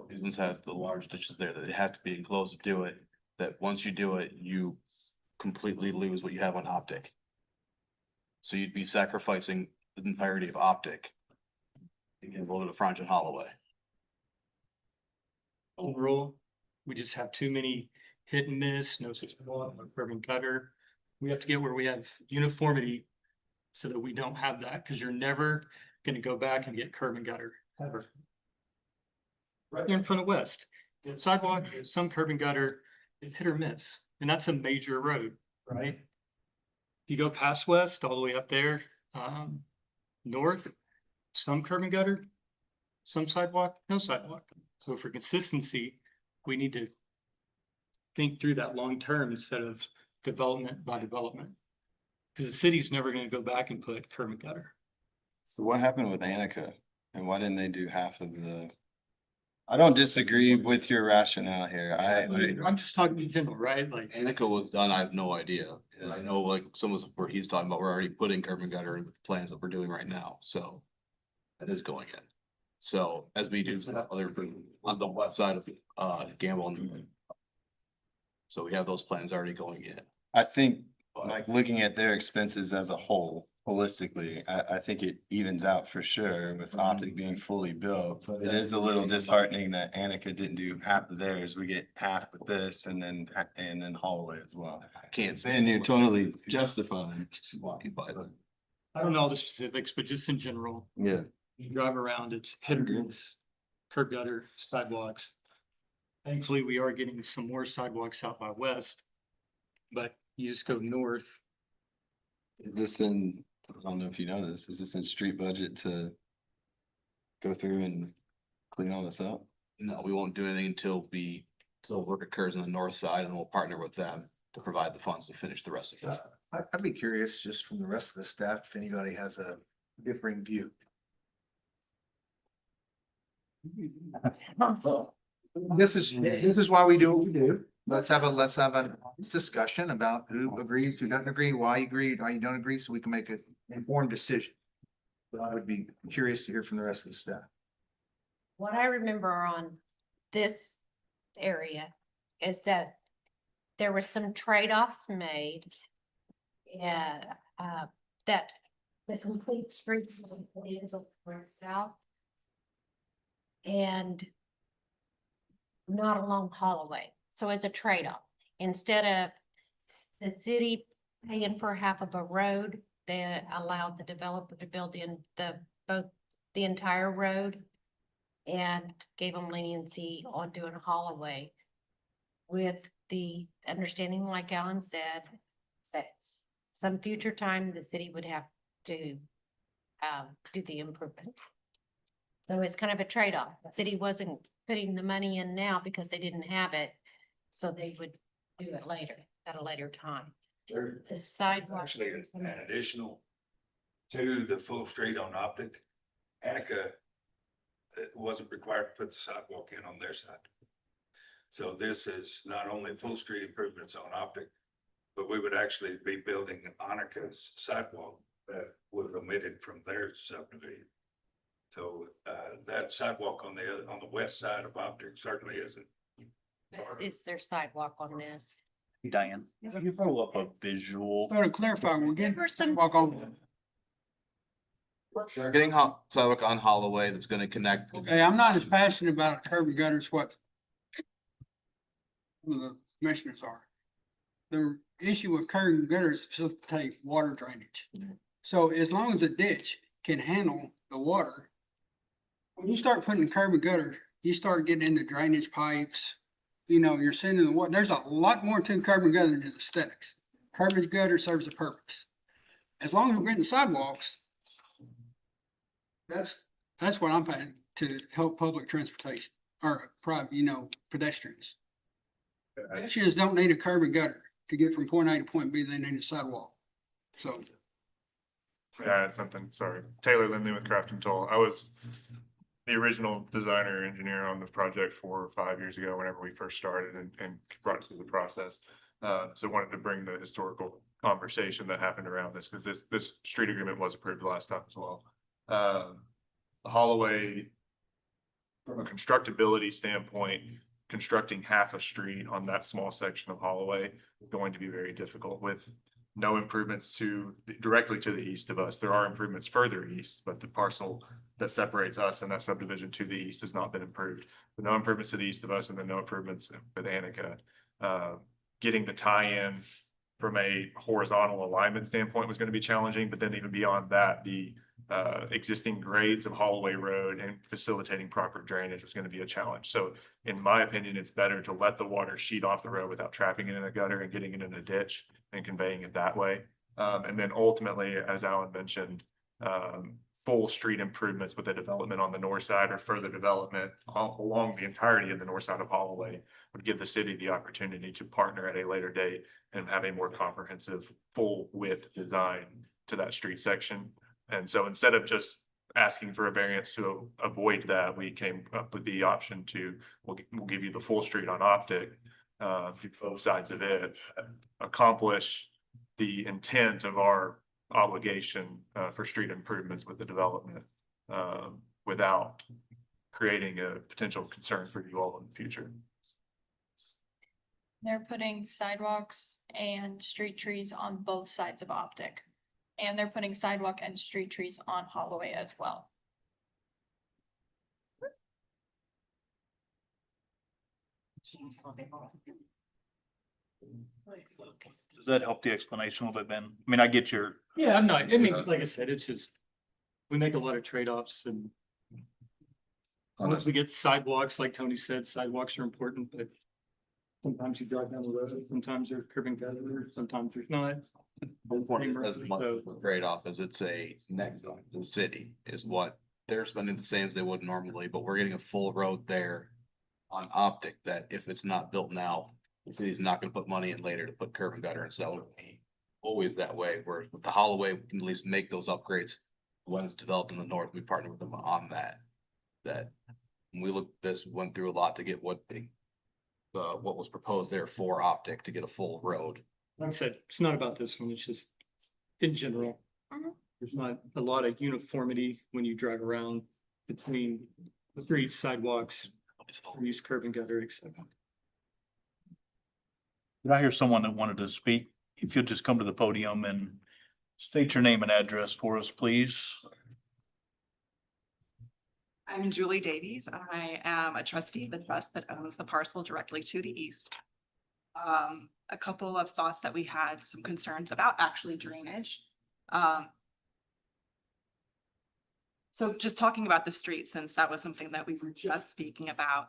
S14: These ones have the large ditches there that they have to be enclosed to do it, that once you do it, you completely lose what you have on optic. So you'd be sacrificing the entirety of optic. You can roll to the front and Holloway.
S1: Overall, we just have too many hit and miss, no system, no curb and gutter. We have to get where we have uniformity so that we don't have that, because you're never gonna go back and get curb and gutter, ever. Right here in front of West, the sidewalk, some curb and gutter, it's hit or miss, and that's a major road, right? If you go past West, all the way up there, north, some curb and gutter, some sidewalk, no sidewalk. So for consistency, we need to think through that long term instead of development by development. Because the city's never gonna go back and put curb and gutter.
S6: So what happened with Annika? And why didn't they do half of the? I don't disagree with your rationale here.
S1: I'm just talking in general, right? Like,
S14: Annika was done, I have no idea. And I know like some of where he's talking about, we're already putting curb and gutter in with the plans that we're doing right now, so. That is going in. So as we do some other improvement on the west side of, Gamble. So we have those plans already going in.
S6: I think, like, looking at their expenses as a whole, holistically, I think it evens out for sure with Optic being fully built. But it is a little disheartening that Anika didn't do half of theirs. We get half with this and then Holloway as well.
S14: I can't.
S6: And you're totally justified.
S14: But
S1: I don't know the specifics, but just in general,
S6: Yeah.
S1: you drive around, it's hindrance, curb gutter, sidewalks. Thankfully, we are getting some more sidewalks out by west, but you just go north.
S6: Is this in, I don't know if you know this, is this in street budget to go through and clean all this up?
S14: no, we won't do anything until work occurs on the north side, and we'll partner with them to provide the funds to finish the rest of it.
S11: I'd be curious, just from the rest of the staff, if anybody has a differing view. This is why we do what we do. Let's have a discussion about who agrees, who doesn't agree, why you agree, why you don't agree, so we can make an informed decision. But I would be curious to hear from the rest of the staff.
S10: What I remember on this area is that there were some trade-offs made. Yeah, that the complete street was north south. And not along Holloway. So as a trade-off, instead of the city paying for half of a road, they allowed the developer to build in the entire road and gave them leniency on doing Holloway with the understanding, like Alan said, that some future time the city would have to do the improvements. So it's kind of a trade-off. The city wasn't putting the money in now because they didn't have it. So they would do it later, at a later time. The sidewalk.
S16: Actually, it's an additional to the full street on Optic. Anika wasn't required to put the sidewalk in on their side. So this is not only full street improvements on Optic, but we would actually be building Anika's sidewalk that was omitted from their subdivision. So that sidewalk on the west side of Optic certainly isn't.
S10: Is there sidewalk on this?
S4: Diane, can you throw up a visual?
S5: To clarify, we're getting walk on.
S14: We're getting sidewalk on Holloway that's gonna connect.
S5: Okay, I'm not as passionate about curb and gutters what the commissioners are. The issue with curb and gutters facilitate water drainage. So as long as a ditch can handle the water, when you start putting curb and gutter, you start getting into drainage pipes. You know, you're sending the water. There's a lot more to curb and gutter than just aesthetics. Curb and gutter serves a purpose. As long as we're getting sidewalks, that's what I'm paying to help public transportation or private, pedestrians. Pedestrians don't need a curb and gutter to get from point A to point B. They need a sidewalk. So.
S17: Yeah, it's something, sorry. Taylor Lindley with Craft and Toll. I was the original designer engineer on the project 4 or 5 years ago, whenever we first started and brought it through the process. So wanted to bring the historical conversation that happened around this, because this street agreement was approved the last time as well. Holloway, from a constructability standpoint, constructing half a street on that small section of Holloway is going to be very difficult with no improvements directly to the east of us. There are improvements further east, but the parcel that separates us and that subdivision to the east has not been improved. But no improvements to the east of us, and then no improvements with Anika. Getting the tie-in from a horizontal alignment standpoint was going to be challenging, but then even beyond that, the existing grades of Holloway Road and facilitating proper drainage was going to be a challenge. So in my opinion, it's better to let the water sheet off the road without trapping it in a gutter and getting it in a ditch and conveying it that way. And then ultimately, as Alan mentioned, full street improvements with the development on the north side or further development along the entirety of the north side of Holloway would give the city the opportunity to partner at a later date and have a more comprehensive full width design to that street section. And so instead of just asking for a variance to avoid that, we came up with the option to, we'll give you the full street on Optic, both sides of it, accomplish the intent of our obligation for street improvements with the development without creating a potential concern for you all in the future.
S7: They're putting sidewalks and street trees on both sides of Optic. And they're putting sidewalk and street trees on Holloway as well.
S4: Does that help the explanation a little bit, Ben? I mean, I get your,
S1: Yeah, I'm not, I mean, like I said, it's just, we make a lot of trade-offs and once we get sidewalks, like Tony said, sidewalks are important, but sometimes you drive down the road, sometimes there's curbing gutter, sometimes there's not.
S14: As much of a trade-off as it's a next on the city is what they're spending the same as they would normally, but we're getting a full road there on Optic that if it's not built now, the city's not gonna put money in later to put curb and gutter, and so it'll be always that way, where with the Holloway, we can at least make those upgrades. When it's developed in the north, we partner with them on that. That when we look, this went through a lot to get what what was proposed there for Optic to get a full road.
S1: Like I said, it's not about this one, it's just in general. There's not a lot of uniformity when you drive around between the streets, sidewalks, use curb and gutter, etc.
S4: did I hear someone that wanted to speak? If you'll just come to the podium and state your name and address for us, please.
S18: I'm Julie Davies. I am a trustee of the trust that owns the parcel directly to the east. A couple of thoughts that we had some concerns about actually drainage. So just talking about the street, since that was something that we were just speaking about.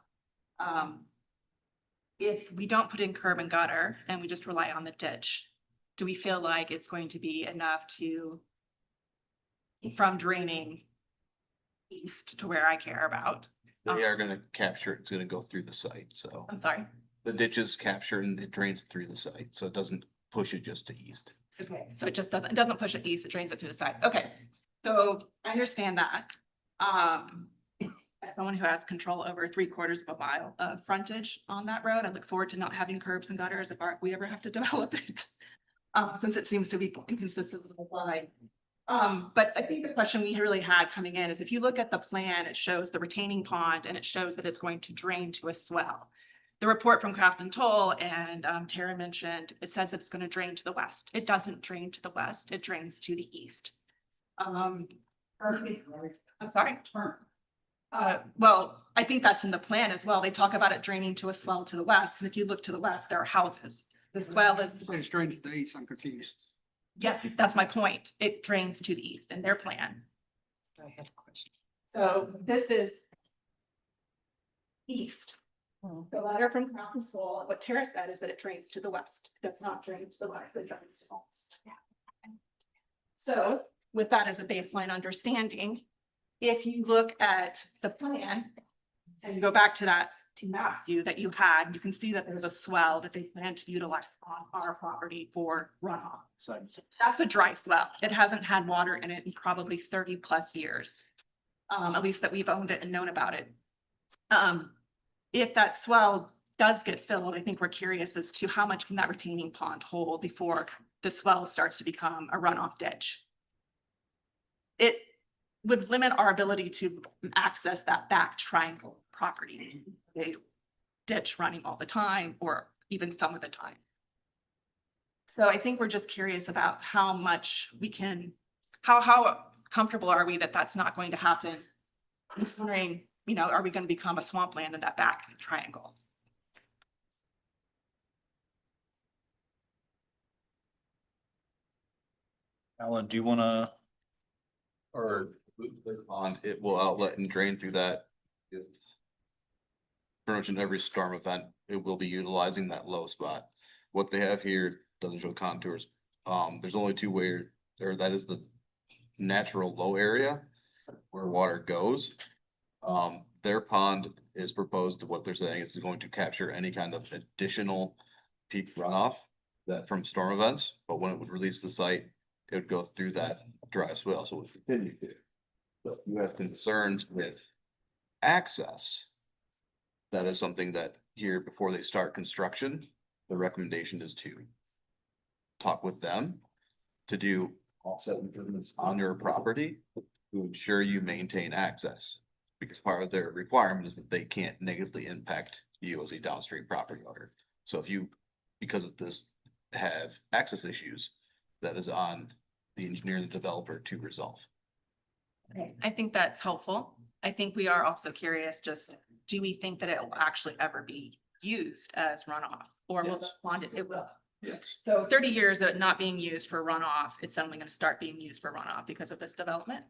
S18: If we don't put in curb and gutter and we just rely on the ditch, do we feel like it's going to be enough to from draining east to where I care about?
S14: They are gonna capture, it's gonna go through the site, so.
S18: I'm sorry.
S14: The ditches capture and it drains through the site, so it doesn't push it just to east.
S18: Okay, so it just doesn't, it doesn't push it east, it drains it to the side. Okay, so I understand that. As someone who has control over 3/4 of a mile of frontage on that road, I look forward to not having curbs and gutters if we ever have to develop it. Since it seems to be inconsistent with the line. But I think the question we really had coming in is if you look at the plan, it shows the retaining pond and it shows that it's going to drain to a swell. The report from Craft and Toll and Tara mentioned, it says that it's going to drain to the west. It doesn't drain to the west, it drains to the east. I'm sorry. Well, I think that's in the plan as well. They talk about it draining to a swell to the west. And if you look to the west, there are houses. The swell is.
S5: It's drained to the east, I'm confused.
S18: Yes, that's my point. It drains to the east in their plan. I had a question. So this is east. The letter from Crown Control, what Tara said is that it drains to the west. It does not drain to the west, it drains to the east. So with that as a baseline understanding, if you look at the plan and you go back to that map view that you had, you can see that there's a swell that they plan to utilize on our property for runoff. So that's a dry swell. It hasn't had water in it in probably 30+ years. At least that we've owned it and known about it. If that swell does get filled, I think we're curious as to how much can that retaining pond hold before the swell starts to become a runoff ditch. It would limit our ability to access that back triangle property. A ditch running all the time or even some of the time. So I think we're just curious about how much we can, how comfortable are we that that's not going to happen? Considering, you know, are we going to become a swampland in that back triangle?
S4: Alan, do you wanna?
S14: Or pond, it will outlet and drain through that. If pretty much in every storm event, it will be utilizing that low spot. What they have here doesn't show contours. There's only two ways, or that is the natural low area where water goes. Their pond is proposed to what they're saying is going to capture any kind of additional peak runoff that from storm events, but when it would release the site, it would go through that dry swell, so it would continue to. But if you have concerns with access, that is something that here before they start construction, the recommendation is to talk with them to do offset improvements on your property to ensure you maintain access. Because part of their requirement is that they can't negatively impact you as a downstream property owner. So if you, because of this, have access issues, that is on the engineer and the developer to resolve.
S18: Okay, I think that's helpful. I think we are also curious, just, do we think that it will actually ever be used as runoff? Or will the
S14: Yes.
S18: pond, it will?
S14: Yes.
S18: So 30 years of it not being used for runoff, it's suddenly gonna start being used for runoff because of this development?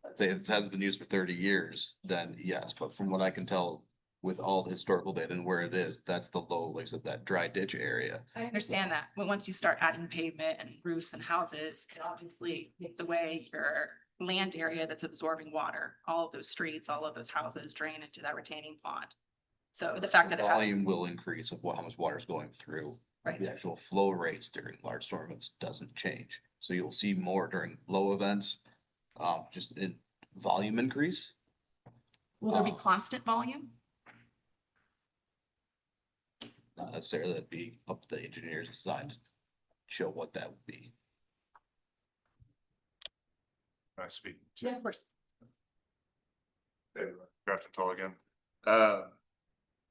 S14: If it has been used for 30 years, then yes, but from what I can tell with all the historical data and where it is, that's the low, like I said, that dry ditch area.
S18: I understand that, but once you start adding pavement and roofs and houses, it obviously takes away your land area that's absorbing water. All of those streets, all of those houses drain into that retaining pond. So the fact that it has,
S14: Volume will increase of how much water is going through.
S18: Right.
S14: The actual flow rates during large storm events doesn't change. So you'll see more during low events, just in volume increase.
S18: will there be constant volume?
S14: Not necessarily, that'd be up to the engineer's design to show what that would be.
S17: I speak.
S18: Yeah, of course.
S17: Grafton Toll again.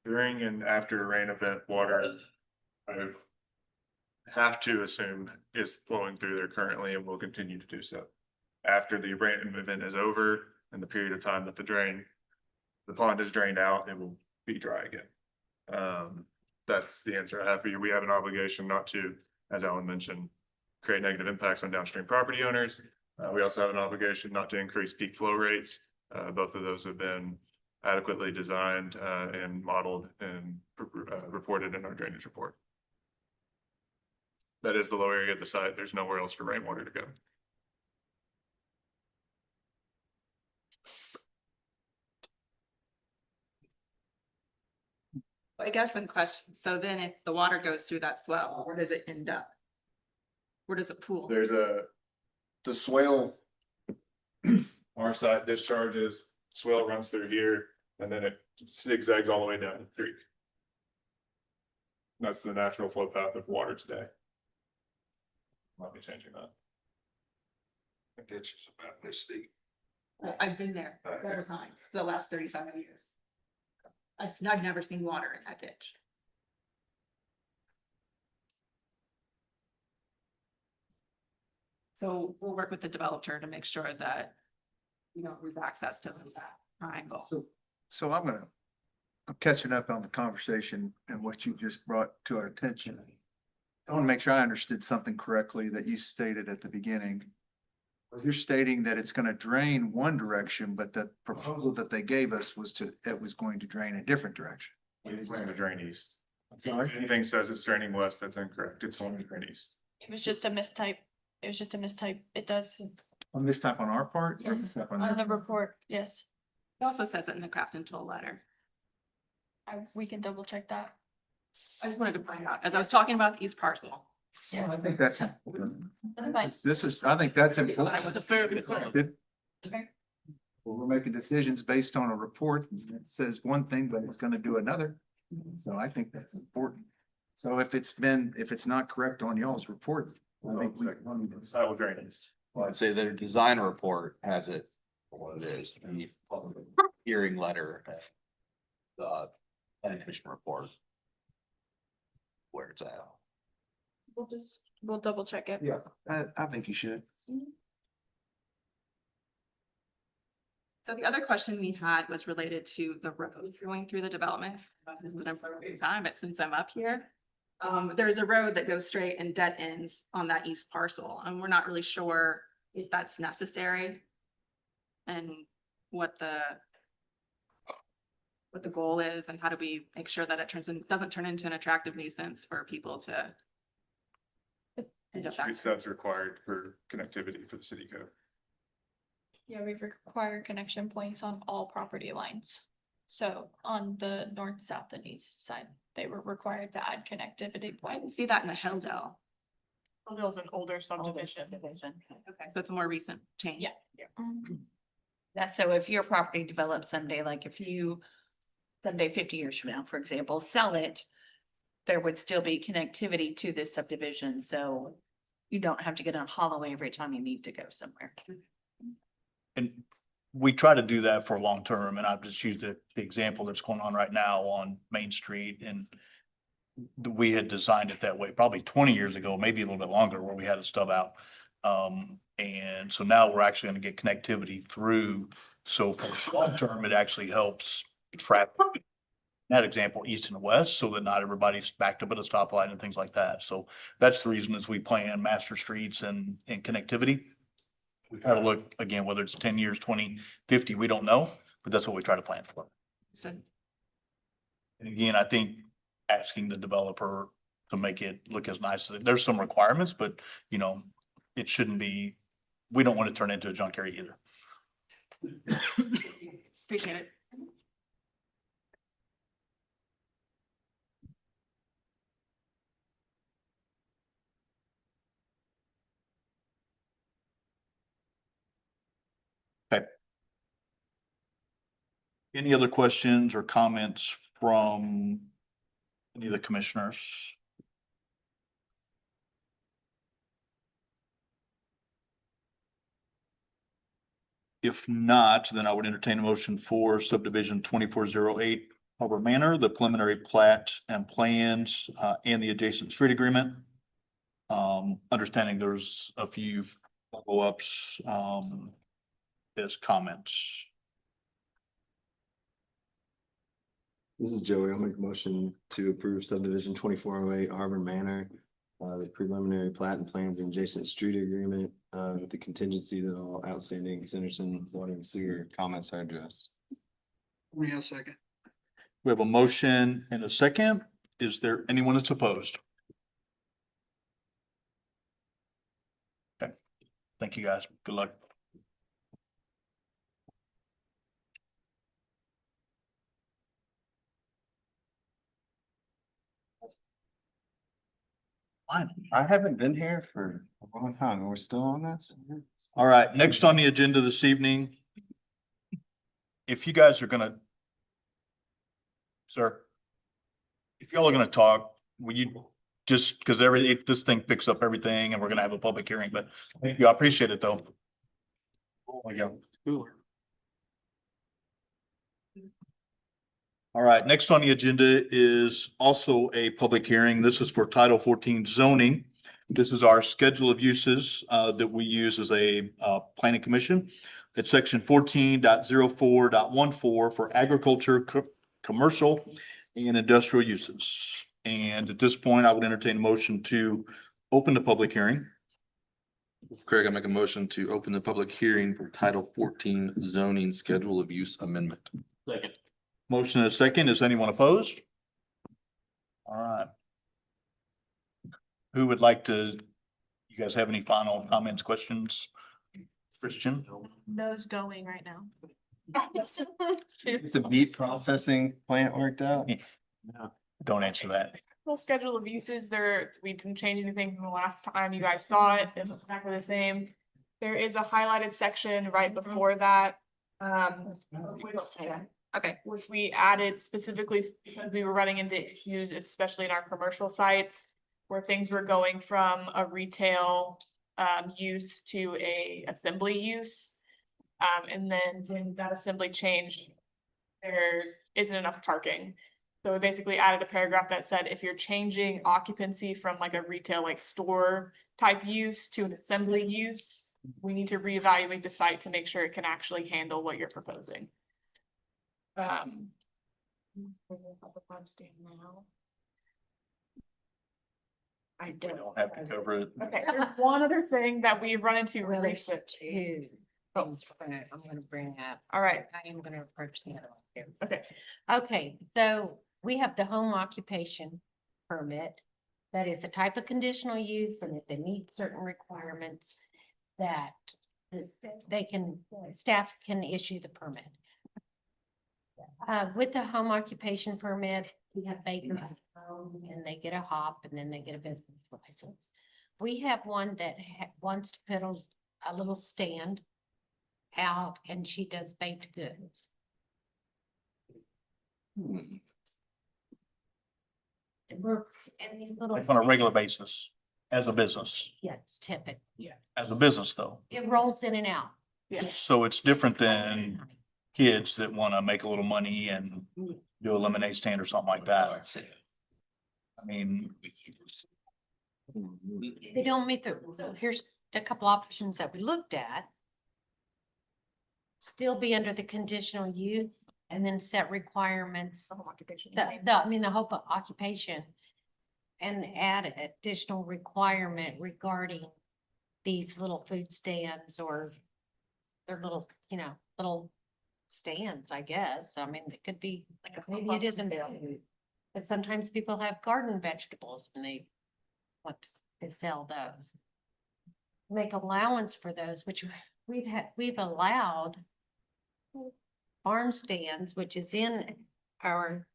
S17: During and after a rain event, water, I have to assume is flowing through there currently and will continue to do so. After the rain event is over and the period of time that the pond is drained out, it will be dry again. That's the answer I have for you. We have an obligation not to, as Alan mentioned, create negative impacts on downstream property owners. We also have an obligation not to increase peak flow rates. Both of those have been adequately designed and modeled and reported in our drainage report. That is the low area of the site. There's nowhere else for rainwater to go.
S18: I guess in question, so then if the water goes through that swell, where does it end up? Where does it pool?
S17: There's the swale. Our site discharges, swale runs through here, and then it zigzags all the way down the creek. That's the natural flow path of water today. Might be changing that.
S16: The ditch is about this deep.
S18: I've been there several times for the last 35 years. I've never seen water in that ditch. So we'll work with the developer to make sure that we don't lose access to that triangle.
S11: So I'm catching up on the conversation and what you just brought to our attention. I want to make sure I understood something correctly that you stated at the beginning. You're stating that it's going to drain one direction, but the proposal that they gave us was it was going to drain a different direction.
S17: We plan to drain east.
S11: Sorry?
S17: If anything says it's draining west, that's incorrect. It's going to drain east.
S3: It was just a mistype. It was just a mistype. It does,
S11: On this type on our part? or
S3: Yes,
S11: this type on
S3: on
S11: their-
S3: the report, yes.
S18: It also says it in the Crafton Toll letter.
S3: We can double check that.
S18: I just wanted to point out, as I was talking about the east parcel.
S11: I think that's important.
S3: That's fine.
S11: I think that's
S18: That was
S11: important.
S18: a fair concern.
S3: It's fair.
S11: Well, we're making decisions based on a report that says one thing, but it's gonna do another. So I think that's important. So if it's not correct on y'all's report, I think we need to.
S17: Site will drain east.
S14: Well, I'd say their design report has it for what it is, the hearing letter, the planning commission report. Where it's at.
S3: We'll double check it.
S11: Yeah, I think you should.
S18: So the other question we had was related to the roads going through the development. This is an appropriate time, but since I'm up here. There's a road that goes straight and dead ends on that east parcel, and we're not really sure if that's necessary. And what the goal is and how do we make sure that it doesn't turn into an attractive nuisance for people to. end up
S17: Street
S18: back.
S17: steps required for connectivity for the city code.
S3: Yeah, we require connection points on all property lines. So on the north, south, and east side, they were required to add connectivity
S18: I didn't
S3: points.
S18: see that in the Hilldale.
S3: Hilldale's an older subdivision.
S18: Okay, so it's a more recent change.
S3: Yeah.
S19: That's so if your property develops someday, like if you someday 50 years from now, for example, sell it, there would still be connectivity to this subdivision, so you don't have to get on Holloway every time you need to go somewhere.
S4: And we try to do that for long term, and I've just used the example that's going on right now on Main Street, and we had designed it that way probably 20 years ago, maybe a little bit longer, where we had a stub out. And so now we're actually going to get connectivity through. So for long term, it actually helps traffic. That example, east and west, so that not everybody's backed up at a stoplight and things like that. So that's the reason as we plan master streets and connectivity. We try to look again, whether it's 10 years, 20, 50, we don't know, but that's what we try to plan for. And again, I think asking the developer to make it look as nice as, there's some requirements, but you know, it shouldn't be, we don't want to turn into a junk area either.
S18: Appreciate it.
S4: Okay. Any other questions or comments from any of the commissioners? If not, then I would entertain a motion for subdivision 2408 Harbor Manor, the preliminary plat and plans, and the adjacent street agreement. Understanding there's a few follow-ups, as comments.
S6: This is Joey. I'll make a motion to approve subdivision 2408 Harbor Manor. The preliminary plat and plans and adjacent street agreement, with the contingency that all outstanding Centerton water and sewer comments are addressed.
S5: We have a second.
S4: We have a motion and a second. Is there anyone that's opposed? Okay, thank you guys. Good luck.
S6: I haven't been here for a long time, and we're still on this.
S4: All right, next on the agenda this evening. If you guys are gonna. Sir. If y'all are gonna talk, will you just, because this thing picks up everything and we're gonna have a public hearing, but thank you, I appreciate it though. Oh my God. All right, next on the agenda is also a public hearing. This is for Title 14 zoning. This is our schedule of uses that we use as a planning commission. It's section 14.04.14 for agriculture, commercial, and industrial uses. And at this point, I would entertain a motion to open the public hearing.
S2: Craig, I make a motion to open the public hearing for Title 14 zoning schedule of use amendment.
S1: Second.
S4: Motion and a second. Is anyone opposed? All right. Who would like to, you guys have any final comments, questions? Christian?
S3: Those going right now.
S6: Is the meat processing plant worked out?
S4: Don't answer that.
S7: Full schedule of uses there, we didn't change anything from the last time you guys saw it, it's exactly the same. There is a highlighted section right before that. Which we added specifically because we were running into issues, especially in our commercial sites, where things were going from a retail use to a assembly use. And then when that assembly changed, there isn't enough parking. So we basically added a paragraph that said, if you're changing occupancy from like a retail, like store type use to an assembly use, we need to reevaluate the site to make sure it can actually handle what you're proposing. I
S4: don't have to cover it.
S7: Okay, there's one other thing that we've run into recently.
S10: I'm gonna bring up.
S7: All right.
S10: I am gonna approach the other one too.
S7: Okay.
S10: Okay, so we have the home occupation permit. That is a type of conditional use, and if they meet certain requirements that they can, staff can issue the permit. With the home occupation permit, we have Baker and they get a hop and then they get a business license. We have one that wants to put a little stand out, and she does baked goods. And these little.
S4: Like on a regular basis, as a business,
S10: Yes, typically.
S4: as a business though.
S10: It rolls in and out.
S7: Yeah.
S4: So it's different than kids that want to make a little money and do a lemonade stand or something like that. I mean,
S10: They don't meet the, so here's a couple options that we looked at. Still be under the conditional use and then set requirements.
S7: The home occupation.
S10: The hope of occupation. And add additional requirement regarding these little food stands or their little, little stands, I guess. I mean, it could be, like maybe it isn't food. But sometimes people have garden vegetables and they want to sell those. Make allowance for those, which we've allowed farm stands, which is in our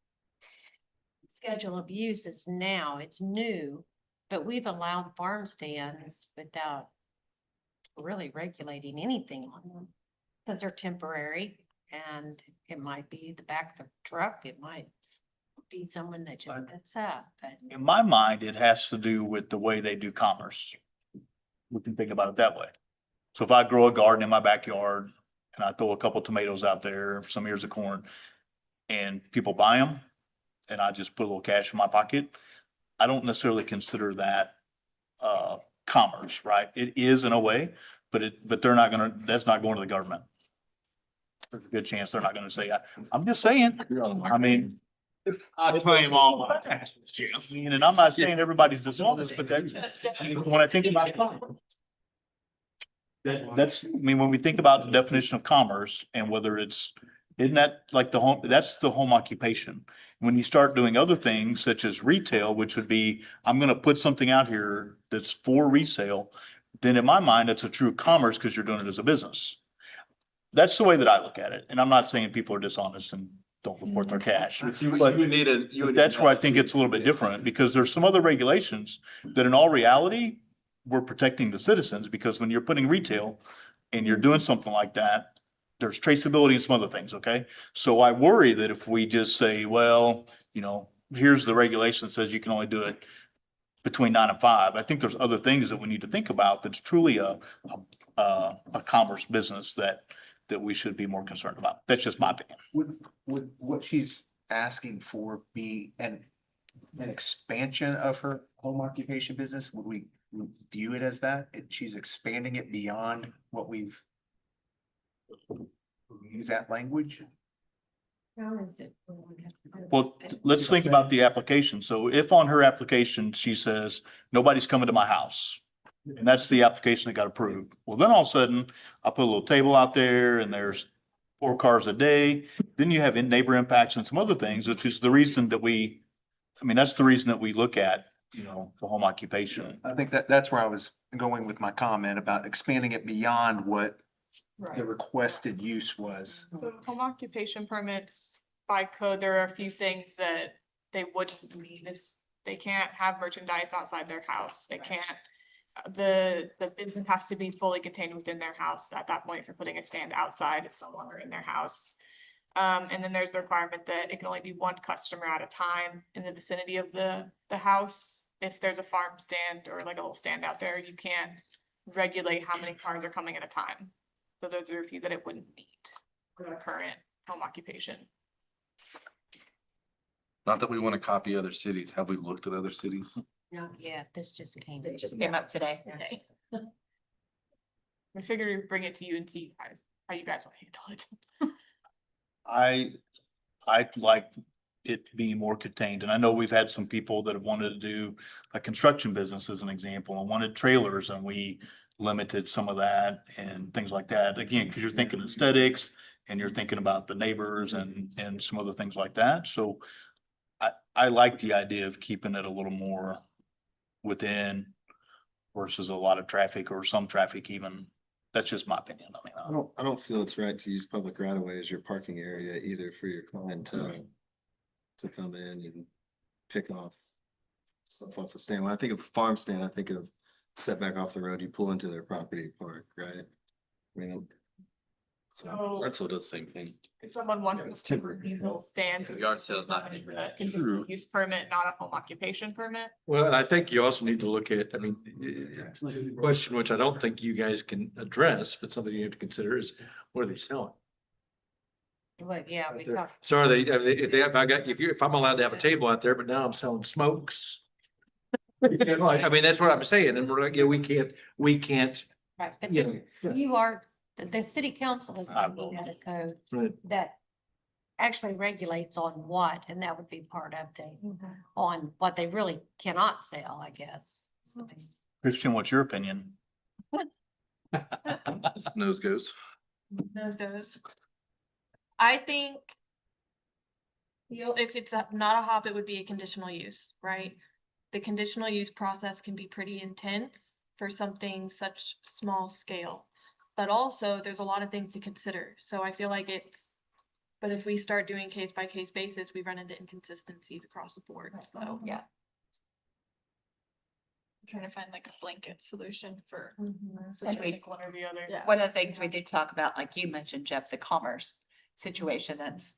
S10: schedule of uses now. It's new, but we've allowed farm stands without really regulating anything on them. Because they're temporary and it might be the back of a truck, it might be someone that just puts up, but.
S4: in my mind, it has to do with the way they do commerce. We can think about it that way. So if I grow a garden in my backyard and I throw a couple tomatoes out there, some ears of corn, and people buy them, and I just put a little cash in my pocket, I don't necessarily consider that commerce, right? It is in a way, but they're not gonna, that's not going to the government. There's a good chance they're not gonna say, I'm just saying, I mean.
S1: I claim all my taxes, Jeff.
S4: And I'm not saying everybody's dishonest, but that's, when I think about that's, I mean, when we think about the definition of commerce and whether it's, isn't that like the home, that's the home occupation. When you start doing other things such as retail, which would be, I'm gonna put something out here that's for resale, then in my mind, it's a true commerce because you're doing it as a business. That's the way that I look at it. And I'm not saying people are dishonest and don't report their cash. But that's where I think it's a little bit different because there's some other regulations that in all reality, we're protecting the citizens because when you're putting retail and you're doing something like that, there's traceability and some other things, okay? So I worry that if we just say, well, here's the regulation that says you can only do it between 9 and 5. I think there's other things that we need to think about that's truly a commerce business that we should be more concerned about. That's just my opinion.
S11: Would what she's asking for be an expansion of her home occupation business? Would we view it as that? She's expanding it beyond what we've used that language?
S10: How is it?
S4: Well, let's think about the application. So if on her application, she says, nobody's coming to my house. And that's the application that got approved. Well, then all of a sudden, I put a little table out there and there's 4 cars a day. Then you have neighbor impacts and some other things, which is the reason that that's the reason that we look at, the home occupation.
S11: I think that's where I was going with my comment about expanding it beyond what the requested use was.
S7: So home occupation permits by code, there are a few things that they wouldn't need. They can't have merchandise outside their house. They can't, the business has to be fully contained within their house. At that point, if you're putting a stand outside, it's no longer in their house. And then there's the requirement that it can only be one customer at a time in the vicinity of the house. If there's a farm stand or like a little stand out there, you can't regulate how many cars are coming at a time. So those are a few that it wouldn't meet for the current home occupation.
S2: Not that we want to copy other cities. Have we looked at other cities?
S10: No, yeah, this just came.
S19: It just came up today.
S7: I figured we'd bring it to you and see how you guys want to handle it.
S4: I'd like it to be more contained. And I know we've had some people that have wanted to do a construction business as an example and wanted trailers and we limited some of that and things like that. Again, because you're thinking aesthetics and you're thinking about the neighbors and some other things like that. So I like the idea of keeping it a little more within versus a lot of traffic or some traffic even. That's just my opinion. I mean,
S6: I don't feel it's right to use public right of way as your parking area either for your clientele to come in and pick off stuff off the stand. When I think of a farm stand, I think of setback off the road, you pull into their property park, right? I mean,
S3: So
S2: Rental does the same thing.
S7: If someone wants to diesel stands.
S2: The yard sale's not gonna be
S7: A conditional use permit, not a home occupation permit.
S1: Well, and I think you also need to look at, I mean, it's a question which I don't think you guys can address, but something you have to consider is what are they selling?
S10: But yeah, we talked.
S1: So are they, if I'm allowed to have a table out there, but now I'm selling smokes. You know, I mean, that's what I'm saying. And we're like, yeah, we can't,
S10: Right, but
S1: you
S10: then
S1: know.
S10: you are, the city council is
S4: I
S10: looking at a code
S1: Right.
S10: that actually regulates on what, and that would be part of this, on what they really cannot sell, I guess. So,
S4: Christian, what's your opinion?
S2: Nose goes.
S3: those goes. I think. If it's not a hop, it would be a conditional use, right? The conditional use process can be pretty intense for something such small scale. But also, there's a lot of things to consider, so I feel like but if we start doing case by case basis, we run into inconsistencies across the board, so.
S10: Yeah.
S3: I'm trying to find like a blanket solution for.
S12: And we-
S3: pick one or the other. Yeah.
S19: One of the things we did talk about, like you mentioned, Jeff, the commerce situation, that's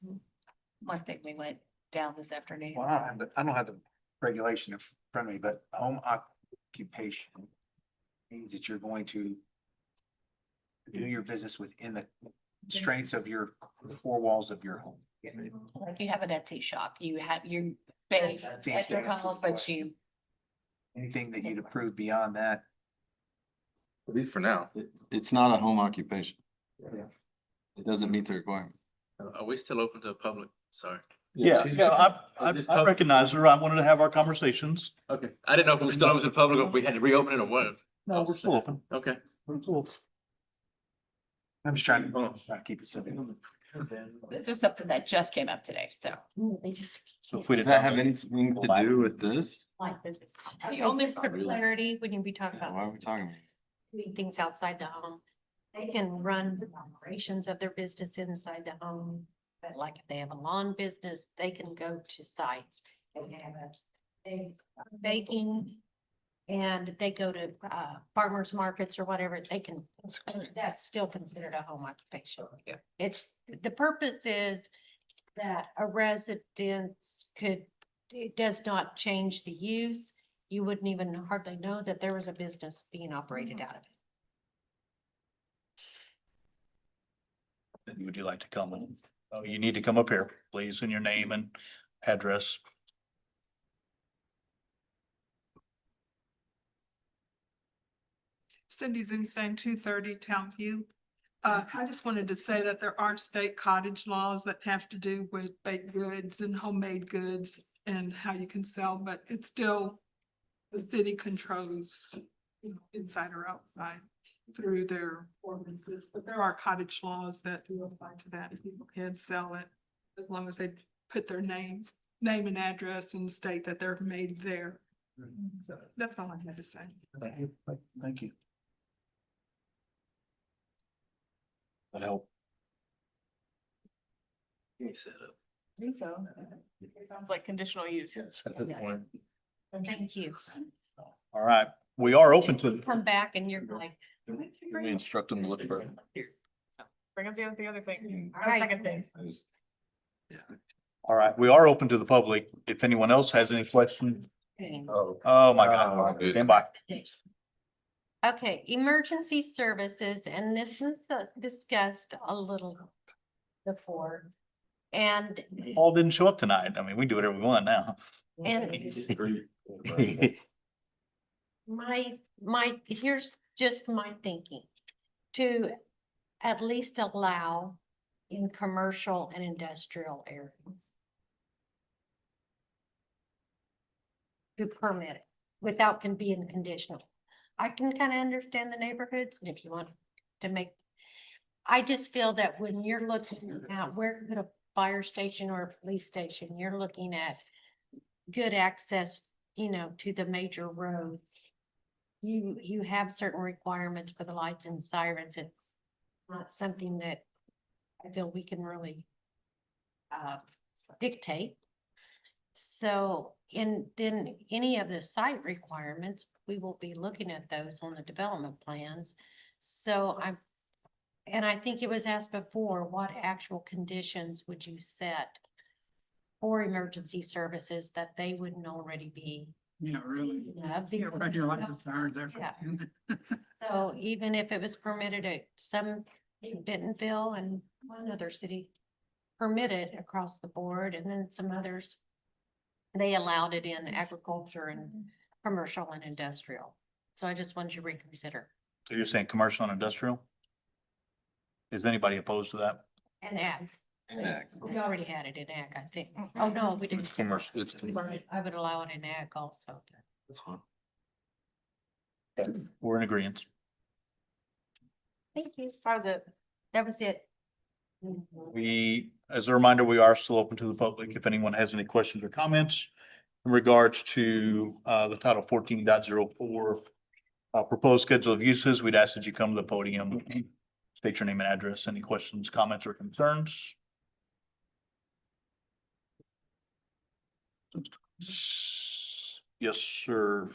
S19: one thing we went down this afternoon.
S11: Well, I don't have the regulation in front of me, but home occupation means that you're going to do your business within the constraints of your four walls of your home.
S19: Like you have an Etsy shop, you have, you pay extra column, but you.
S11: Anything that you'd approve beyond that.
S2: At least for now.
S6: It's not a home occupation.
S11: Yeah.
S6: It doesn't meet the requirement.
S2: Are we still open to the public? Sorry.
S4: Yeah, I recognize her. I wanted to have our conversations.
S1: Okay, I didn't know if we were still open to the public or if we had to reopen it or what.
S4: No, we're still open.
S1: Okay.
S4: We're still open.
S11: I'm just trying to keep it simple.
S19: This is something that just came up today, so.
S10: They just.
S4: So if we
S6: Does
S4: didn't
S6: that have anything to do with this?
S10: Like this.
S3: The
S10: The
S3: only
S10: only for clarity, when you be talking
S6: Why are we
S10: about
S6: talking about?
S10: doing things outside the home, they can run operations of their business inside the home. But like if they have a lawn business, they can go to sites and have a baking. And they go to farmers markets or whatever, they can, that's still considered a home occupation.
S19: Yeah.
S10: It's, the purpose is that a residence could, it does not change the use. You wouldn't even hardly know that there was a business being operated out of it.
S4: Would you like to come in? Oh, you need to come up here, please, and your name and address.
S20: Cindy Zimstein, 230 Townview. I just wanted to say that there are state cottage laws that have to do with baked goods and homemade goods and how you can sell, but it's still the city controls, you know, inside or outside through their ordinances. But there are cottage laws that do apply to that. People can sell it as long as they put their name and address and state that they're made there. So that's all I had to say.
S4: Thank you. Thank you. That help.
S7: I think so. It sounds like conditional use.
S10: Thank you.
S4: All right, we are open to.
S10: Come back and you're like.
S2: We instruct them to look for it.
S7: Bring up the other thing.
S10: All right.
S7: Second thing.
S4: All right, we are open to the public. If anyone else has any questions. Oh, my God. Stand by.
S10: Okay, emergency services, and this was discussed a little before. And,
S4: Paul didn't show up tonight. I mean, we do whatever we want now.
S10: and here's just my thinking. To at least allow in commercial and industrial areas. To permit it without being conditional. I can kind of understand the neighborhoods and if you want to make. I just feel that when you're looking at where to put a fire station or a police station, you're looking at good access, you know, to the major roads. You have certain requirements for the lights and sirens. It's not something that I feel we can really dictate. So, and then any of the site requirements, we will be looking at those on the development plans. So And I think it was asked before, what actual conditions would you set for emergency services that they wouldn't already be?
S5: Yeah, really.
S10: Yeah,
S5: Yeah, right here, like the fire there.
S10: Yeah. So even if it was permitted at some in Bentonville and one other city permitted across the board, and then some others, they allowed it in agriculture and commercial and industrial. So I just wanted you to reconsider.
S4: So you're saying commercial and industrial? Is anybody opposed to that?
S10: And ag.
S2: And ag.
S10: We already had it in ag, I think. Oh, no, we didn't.
S2: It's commercial, it's.
S10: I would allow it in ag also.
S2: That's fine.
S4: We're in agreement.
S10: Thank you. That was it.
S4: We, as a reminder, we are still open to the public. If anyone has any questions or comments in regards to the Title 14.04 proposed schedule of uses, we'd ask that you come to the podium, state your name and address, any questions, comments, or concerns. Yes, sir.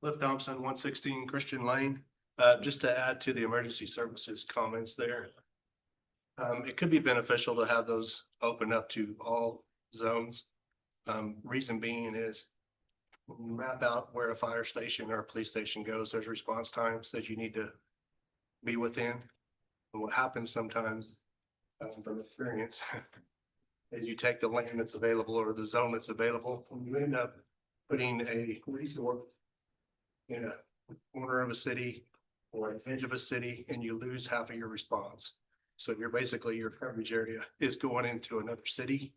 S21: Cliff Thompson, 116 Christian Lane. Just to add to the emergency services comments there. It could be beneficial to have those open up to all zones. Reason being is when you map out where a fire station or a police station goes, there's response times that you need to be within. And what happens sometimes, from experience, is you take the land that's available or the zone that's available, and you end up putting a resource in a corner of a city or an edge of a city, and you lose half of your response. So you're basically, your coverage area is going into another city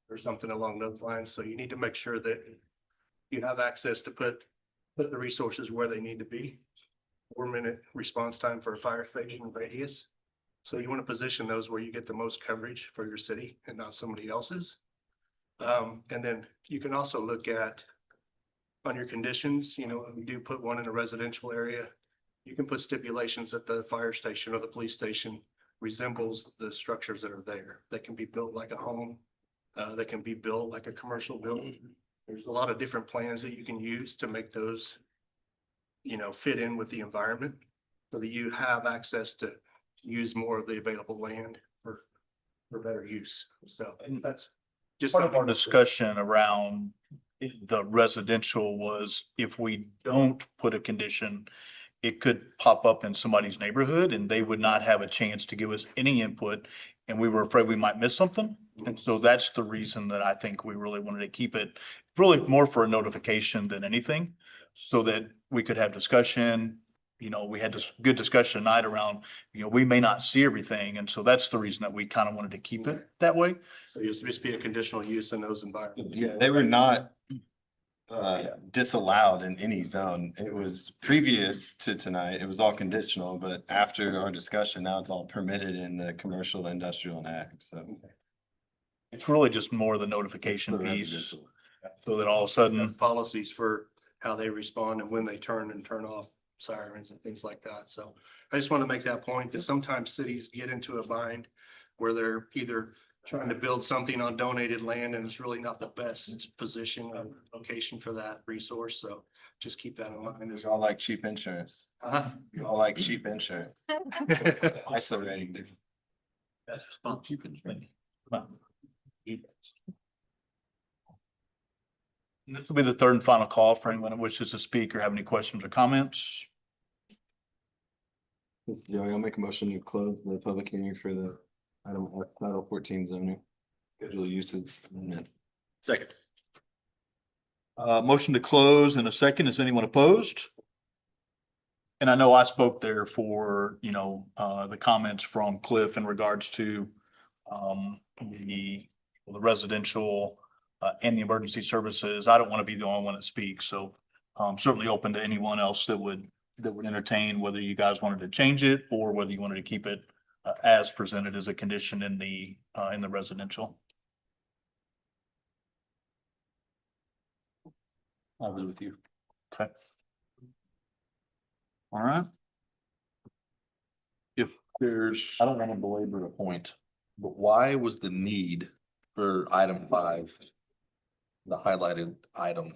S21: or something along those lines. So you need to make sure that you have access to put the resources where they need to be. 4-minute response time for a fire station radius. So you want to position those where you get the most coverage for your city and not somebody else's. And then you can also look at on your conditions, you know, if you do put one in a residential area, you can put stipulations that the fire station or the police station resembles the structures that are there. That can be built like a home, that can be built like a commercial building. There's a lot of different plans that you can use to make those, you know, fit in with the environment so that you have access to use more of the available land for better use. So that's just
S4: Part of our discussion around the residential was if we don't put a condition, it could pop up in somebody's neighborhood and they would not have a chance to give us any input. And we were afraid we might miss something. And so that's the reason that I think we really wanted to keep it really more for a notification than anything. So that we could have discussion. You know, we had this good discussion tonight around, you know, we may not see everything. And so that's the reason that we kind of wanted to keep it that way.
S21: So you'll just be a conditional use in those environments.
S6: Yeah, they were not disallowed in any zone. It was previous to tonight, it was all conditional, but after our discussion, now it's all permitted in the commercial, industrial and ag, so.
S4: It's really just more the notification piece. So that all of a sudden.
S21: Policies for how they respond and when they turn and turn off sirens and things like that. So I just want to make that point that sometimes cities get into a bind where they're either trying to build something on donated land and it's really not the best position or location for that resource. So just keep that in mind.
S6: It's all like cheap insurance. You all like cheap insurance. ISO rating.
S4: That's response. Cheap insurance. This will be the third and final call for anyone that wishes to speak or have any questions or comments.
S6: Joey, I'll make a motion to close the public hearing for the item Title 14 zoning schedule usage amendment.
S4: Second. Motion to close in a second. Is anyone opposed? And I know I spoke there for, you know, the comments from Cliff in regards to the residential and the emergency services. I don't want to be the only one that speaks, so I'm certainly open to anyone else that would entertain whether you guys wanted to change it or whether you wanted to keep it as presented as a condition in the residential.
S2: I was with you.
S4: Okay. All right. If there's,
S2: I don't want to belabor the point, but why was the need for item 5, the highlighted item,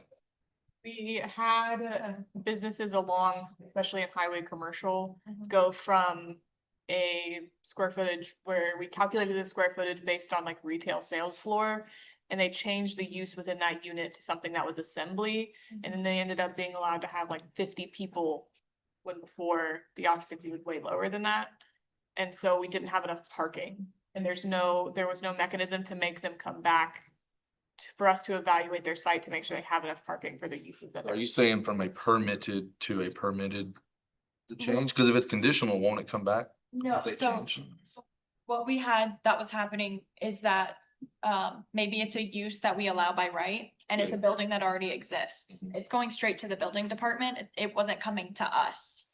S7: We had businesses along, especially in highway commercial,
S3: Mhm.
S7: go from a square footage where we calculated the square footage based on like retail sales floor. And they changed the use within that unit to something that was assembly, and then they ended up being allowed to have like 50 people. When before the occupancy was way lower than that. And so we didn't have enough parking, and there was no mechanism to make them come back. For us to evaluate their site to make sure they have enough parking for the uses that
S8: Are
S7: are.
S8: you saying from a permitted to a permitted? The change, because if it's conditional, won't it come back?
S9: No,
S8: if they
S9: so
S8: change?
S9: what we had that was happening is that maybe it's a use that we allow by right, and it's a building that already exists. It's going straight to the building department. It wasn't coming to us.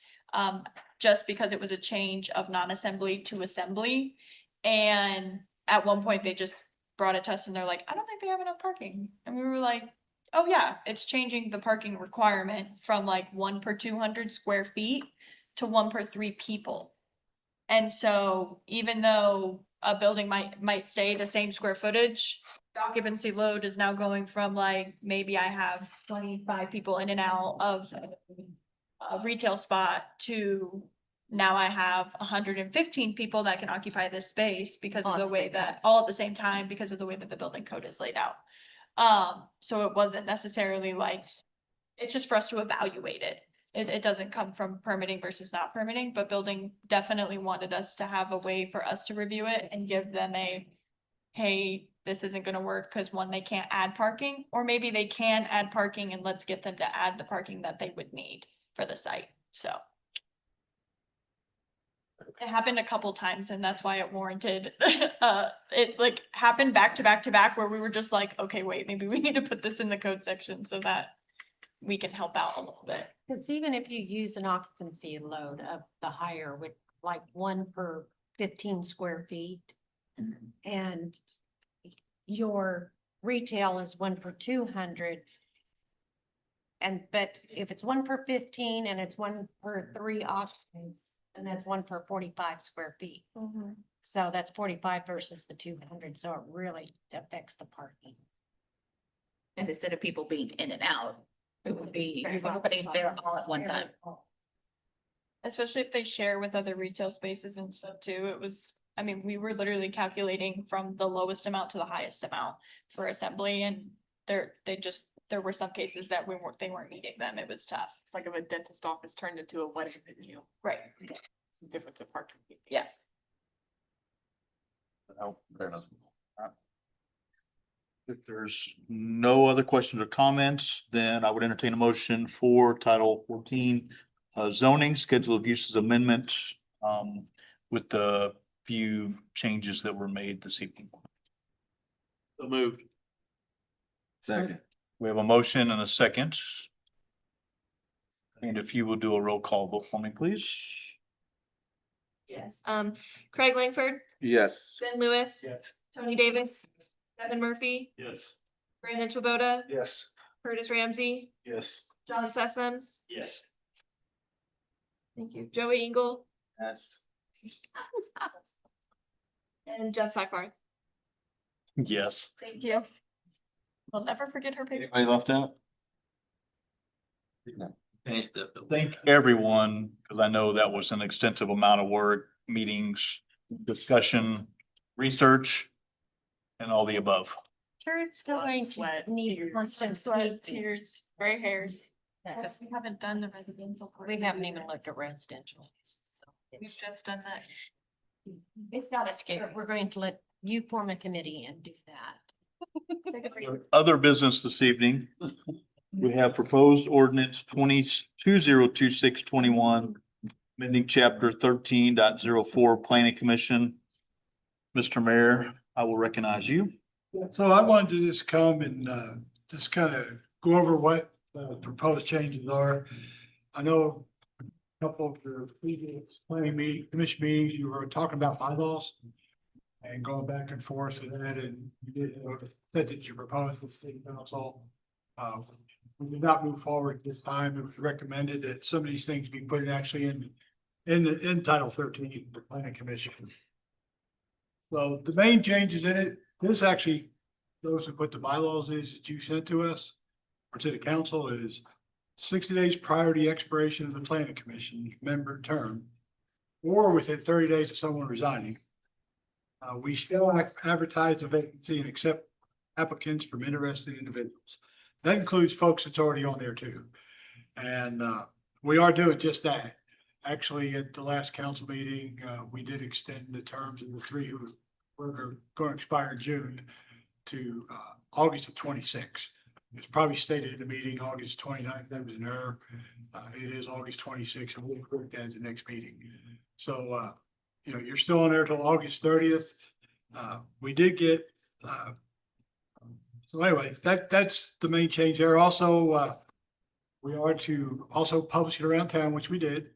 S9: Just because it was a change of non-assembly to assembly. And at one point, they just brought it to us and they're like, I don't think they have enough parking. And we were like, oh yeah, it's changing the parking requirement from like 1 per 200 square feet to 1 per 3 people. And so even though a building might stay the same square footage, the occupancy load is now going from like, maybe I have 25 people in and out of a retail spot to now I have 115 people that can occupy this space because of the way that, all at the same time, because of the way that the building code is laid out. So it wasn't necessarily like, it's just for us to evaluate it. It doesn't come from permitting versus not permitting, but building definitely wanted us to have a way for us to review it and give them a, hey, this isn't gonna work, cause one, they can't add parking, or maybe they can add parking and let's get them to add the parking that they would need for the site, so. It happened a couple times and that's why it warranted, it like happened back to back to back where we were just like, okay, wait, maybe we need to put this in the code section so that we can help out a little bit.
S10: Because even if you use an occupancy load of the higher with like 1 per 15 square feet. And your retail is 1 per 200. But if it's 1 per 15 and it's 1 per 3 occupants, then that's 1 per 45 square feet. So that's 45 versus the 200, so it really affects the parking.
S19: And instead of people being in and out, it would be everybody's there all at one time.
S3: Especially if they share with other retail spaces and stuff too. It was, I mean, we were literally calculating from the lowest amount to the highest amount for assembly, and there were some cases that they weren't meeting them. It was tough.
S7: It's like if a dentist office turned into a wedding venue.
S3: Right.
S7: It's a difference of parking.
S3: Yeah.
S2: Fair enough.
S4: If there's no other questions or comments, then I would entertain a motion for Title 14 zoning schedule of uses amendment with the few changes that were made this evening.
S1: So moved.
S6: Second.
S4: We have a motion and a second. And if you will do a roll call vote for me, please.
S3: Yes. Craig Langford,
S2: Yes.
S3: Ben Lewis,
S1: Yes.
S3: Tony Davis, Devin Murphy,
S1: Yes.
S3: Brandon Swoboda,
S1: Yes.
S3: Curtis Ramsey,
S1: Yes.
S3: John Sessoms.
S1: Yes.
S3: Thank you. Joey Engel
S6: Yes.
S3: and Jeff Seifarth.
S4: Yes.
S3: Thank you. I'll never forget her paper.
S4: Anybody left out?
S1: Thanks, Deb.
S4: Thank everyone, because I know that was an extensive amount of work, meetings, discussion, research, and all the above.
S10: Sure, it's still going to need constant
S3: Sweat,
S10: safety.
S3: tears, gray hairs. Yes, we haven't done the residential part.
S10: We haven't even looked at residential. So
S3: We've just done that.
S19: It's not a scary.
S10: we're going to let you form a committee and do that.
S4: Other business this evening. We have proposed ordinance 202621, amending chapter 13.04 Planning Commission. Mr. Mayor, I will recognize you.
S5: So I wanted to just come and just kind of go over what the proposed changes are. I know a couple of your previous commission meetings, you were talking about bylaws and going back and forth with that, and you did said that you proposed with city council. We did not move forward this time. It was recommended that some of these things be put actually in Title 13, the Planning Commission. So the main changes in it, this actually, those are what the bylaws is that you sent to us. to the council is 60 days prior to the expiration of the planning commission member term, or within 30 days of someone resigning. We still advertise the vacancy and accept applicants from interested individuals. That includes folks that's already on there too. And we are doing just that. Actually, at the last council meeting, we did extend the terms of the three who were going to expire in June to August of 26. It's probably stated in the meeting, August 29th. That was an error. It is August 26th, and we'll put that at the next meeting. So, you know, you're still on there till August 30th. We did get, so anyway, that's the main change there. Also, we are to also publish it around town, which we did.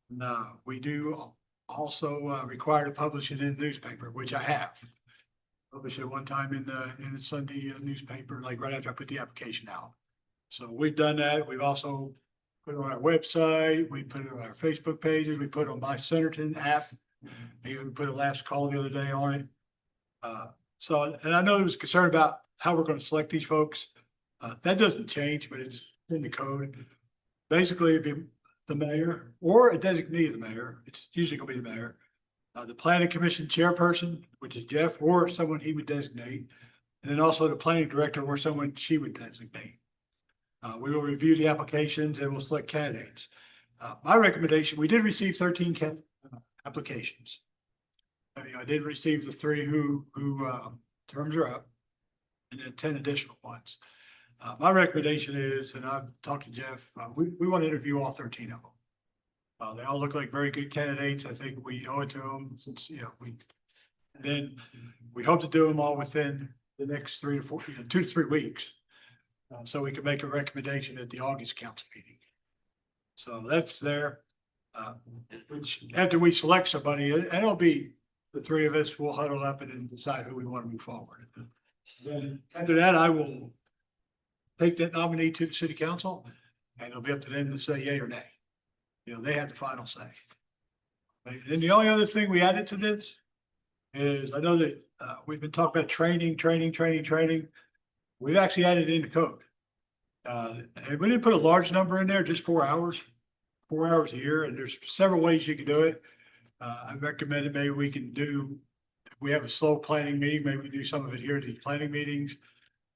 S5: And, we do also require to publish it in the newspaper, which I have. Published it one time in the Sunday newspaper, like right after I put the application out. So we've done that. We've also put it on our website. We put it on our Facebook pages. We put it on My Centerton app. I even put a last call the other day on it. So, and I know there was concern about how we're going to select these folks. That doesn't change, but it's in the code. Basically, it'd be the mayor or a designee of the mayor. It's usually gonna be the mayor. The planning commission chairperson, which is Jeff, or someone he would designate. And then also the planning director or someone she would designate. We will review the applications and we'll select candidates. My recommendation, we did receive 13 applications. I mean, I did receive the three who terms are up, and then 10 additional ones. My recommendation is, and I've talked to Jeff, we want to interview all 13 of them. They all look like very good candidates. I think we owe it to them since, you know, then we hope to do them all within the next 3 to 4, 2 to 3 weeks. So we can make a recommendation at the August council meeting. So that's there. Which after we select somebody, and it'll be the three of us, we'll huddle up and then decide who we want to move forward. Then after that, I will take that nominee to the city council and it'll be up to them to say yay or nay. You know, they have the final say. And then the only other thing we added to this is I know that we've been talking about training. We've actually added it in the code. And we didn't put a large number in there, just 4 hours a year. And there's several ways you can do it. I recommended maybe we can do, if we have a slow planning meeting, maybe we do some of it here at these planning meetings.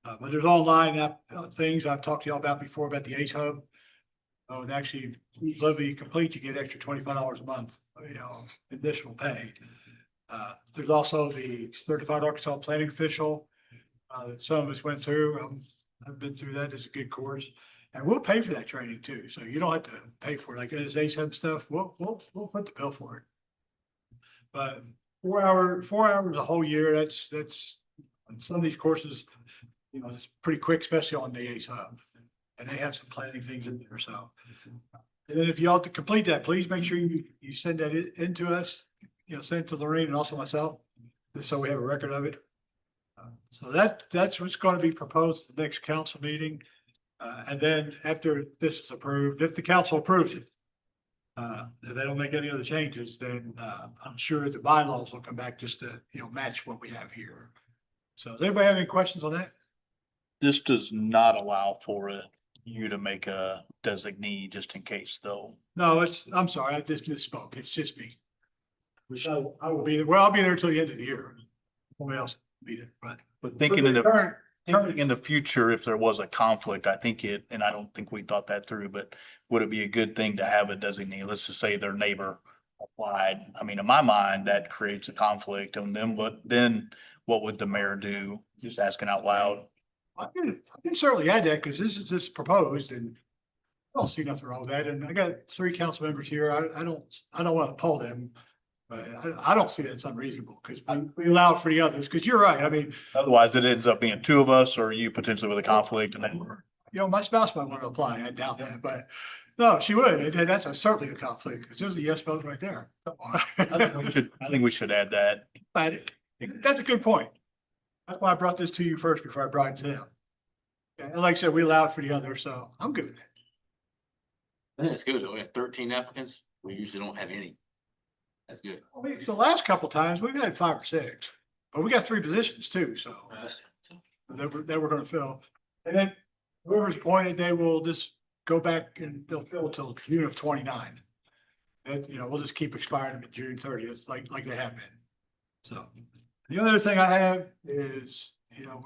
S5: But there's online things I've talked to y'all about before about the ACE Hub. Oh, and actually, levy complete, you get extra $25 a month, you know, additional pay. There's also the Certified Arkansas Planning Official that some of us went through. I've been through that. It's a good course. And we'll pay for that training too. So you don't have to pay for it. Like this ACE Hub stuff, we'll foot the bill for it. But 4 hours a whole year, that's some of these courses, you know, it's pretty quick, especially on the ACE Hub. And they have some planning things in there, so. And then if you ought to complete that, please make sure you send that in to us, you know, send it to Lorraine and also myself, just so we have a record of it. So that's what's going to be proposed at the next council meeting. And then after this is approved, if the council approves it, if they don't make any other changes, then I'm sure the bylaws will come back just to, you know, match what we have here. So does anybody have any questions on that?
S4: This does not allow for you to make a designee just in case though.
S5: No, I'm sorry, I just misspoke. It's just me. I will be there. Well, I'll be there until the end of the year. Nobody else will be there,
S4: But thinking in the future, if there was a conflict, I think and I don't think we thought that through, but would it be a good thing to have a designee? Let's just say their neighbor applied. I mean, in my mind, that creates a conflict. And then what would the mayor do? Just asking out loud.
S5: I can certainly add that because this is just proposed and I don't see nothing wrong with that. And I got 3 council members here. I don't want to poll them. But I don't see that it's unreasonable because we allow for the others, because you're right. I mean,
S4: otherwise it ends up being 2 of us or you potentially with a conflict and then
S5: you know, my spouse might want to apply. I doubt that, but no, she would. That's certainly a conflict because there's a yes vote right there.
S4: I think we should add that.
S5: But that's a good point. That's why I brought this to you first before I brought it to them. And like I said, we allowed for the others, so I'm good with that.
S1: I think it's good. We have 13 applicants. We usually don't have any. That's good.
S5: I mean, the last couple of times we've had 5 or 6, but we got 3 positions too, so that we're going to fill. And then
S13: whoever's appointed, they will just go back and they'll fill till June of 29. And, you know, we'll just keep expiring them at June 30th, like they have been. So the other thing I have is, you know,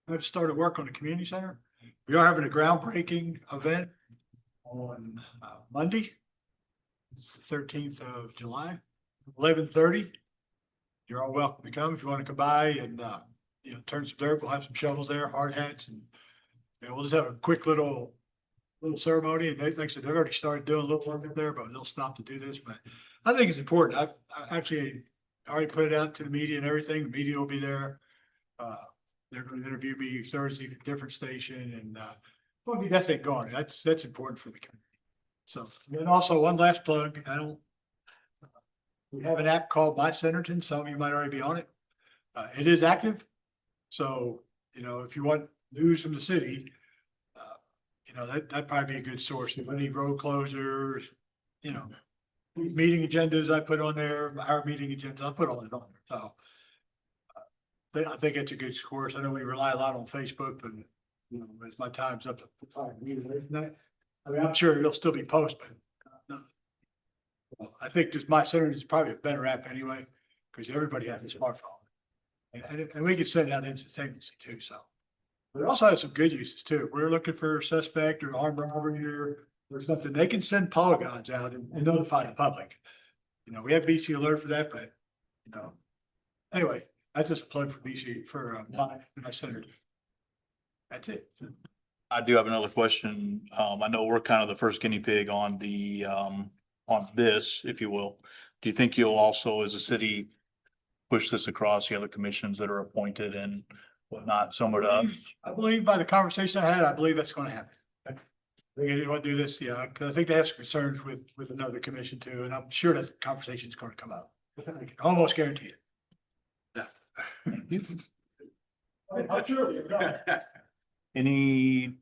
S13: I've started work on the community center. We are having a groundbreaking event on Monday. It's the 13th of July, 11:30. You're all welcome to come if you want to come by and, you know, turn some dirt. We'll have some shovels there, hard hats, and you know, we'll just have a quick little ceremony. And like I said, they've already started doing a little work up there, but they'll stop to do this. But I think it's important. I actually already put it out to the media and everything. The media will be there. They're going to interview me Thursday at a different station, and we'll get that thing going. That's important for the community. So, and then also one last plug. We have an app called My Centerton. Some of you might already be on it. It is active. So, you know, if you want news from the city, you know, that'd probably be a good source. If any road closures, you know, meeting agendas I put on there, our meeting agendas, I put all that on there. So I think it's a good source. I know we rely a lot on Facebook, but you know, as my time's up, I mean, I'm sure it'll still be posted. Well, I think just My Center is probably a better app anyway, because everybody has a smartphone. And we can send out instantaneously too, so. But it also has some good uses too. We're looking for a suspect or armed robbery or something. They can send polygons out and notify the public. You know, we have BC Alert for that, but, you know, anyway, that's just a plug for BC, for My Center. That's it.
S4: I do have another question. I know we're kind of the first guinea pig on the, on this, if you will. Do you think you'll also, as a city, push this across the other commissions that are appointed and whatnot, similar to us?
S13: I believe by the conversation I had, I believe that's gonna happen. They want to do this, yeah, because I think they have some concerns with another commission too, and I'm sure that conversation is going to come up. I can almost guarantee it. Yeah. I'm sure.
S4: Any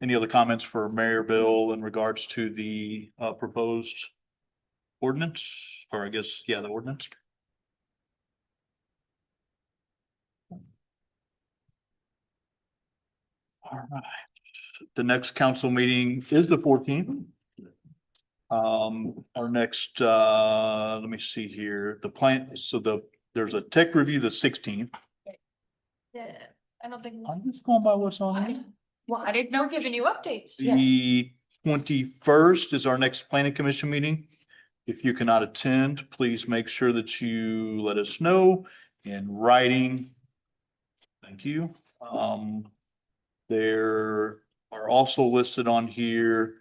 S4: other comments for Mayor Bill in regards to the proposed ordinance, or I guess, yeah, the ordinance? All right, the next council meeting is the 14th. Our next, let me see here, the plan, so there's a tech review the 16th.
S3: Yeah, I don't think.
S4: I'm just going by what's on there.
S3: Well, I didn't know. We're giving you updates.
S4: The 21st is our next planning commission meeting. If you cannot attend, please make sure that you let us know in writing. Thank you. There are also listed on here,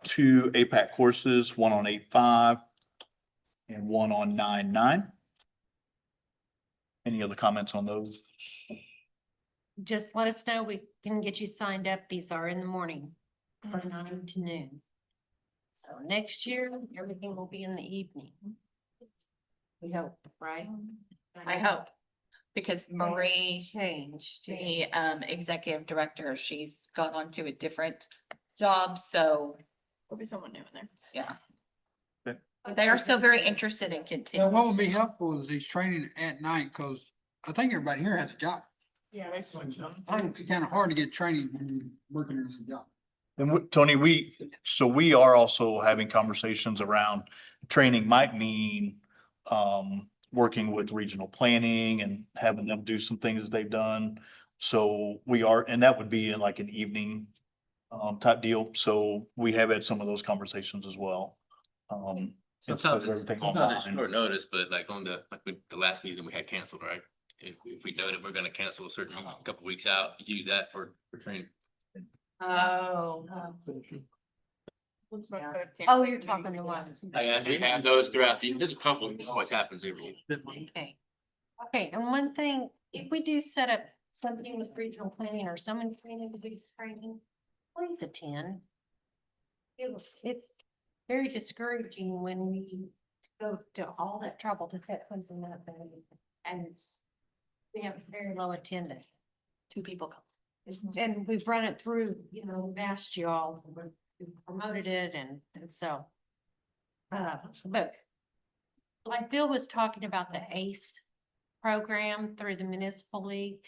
S4: 2 APAC courses, one on 8.5 and one on 9.9. Any other comments on those?
S10: Just let us know. We can get you signed up. These are in the morning from 9 to noon. So next year, everything will be in the evening. We hope, right?
S19: I hope, because Marie,
S10: Changed.
S19: the executive director, she's gone on to a different job, so
S3: There'll be someone new in there.
S19: yeah.
S4: Okay.
S19: They are still very interested in
S5: Now,
S19: continuing.
S5: what would be helpful is these training at night, because I think everybody here has a job.
S3: Yeah, they switched them.
S5: It'd be kind of hard to get training when you're working in a job.
S4: And Tony, we are also having conversations around training might mean working with regional planning and having them do some things they've done. So we are, and that would be in like an evening type deal. So we have had some of those conversations as well.
S1: Sometimes it's
S4: everything
S1: sometimes it's
S4: online.
S1: short notice, but like on the last meeting we had canceled, right? If we know that we're gonna cancel a certain couple weeks out, use that for training.
S19: Oh.
S10: Oh, you're talking the one.
S1: Like as we have those throughout there's a couple, it always happens every year.
S10: Okay. Okay, and one thing, if we do set up something with regional planning or someone training to do training, please attend. It's very discouraging when we go to all that trouble to set something up and we have very low attendance.
S19: 2 people come.
S10: And we've run it through, you know, we've asked you all, we promoted it and so. But like Bill was talking about the ACE program through the municipal league,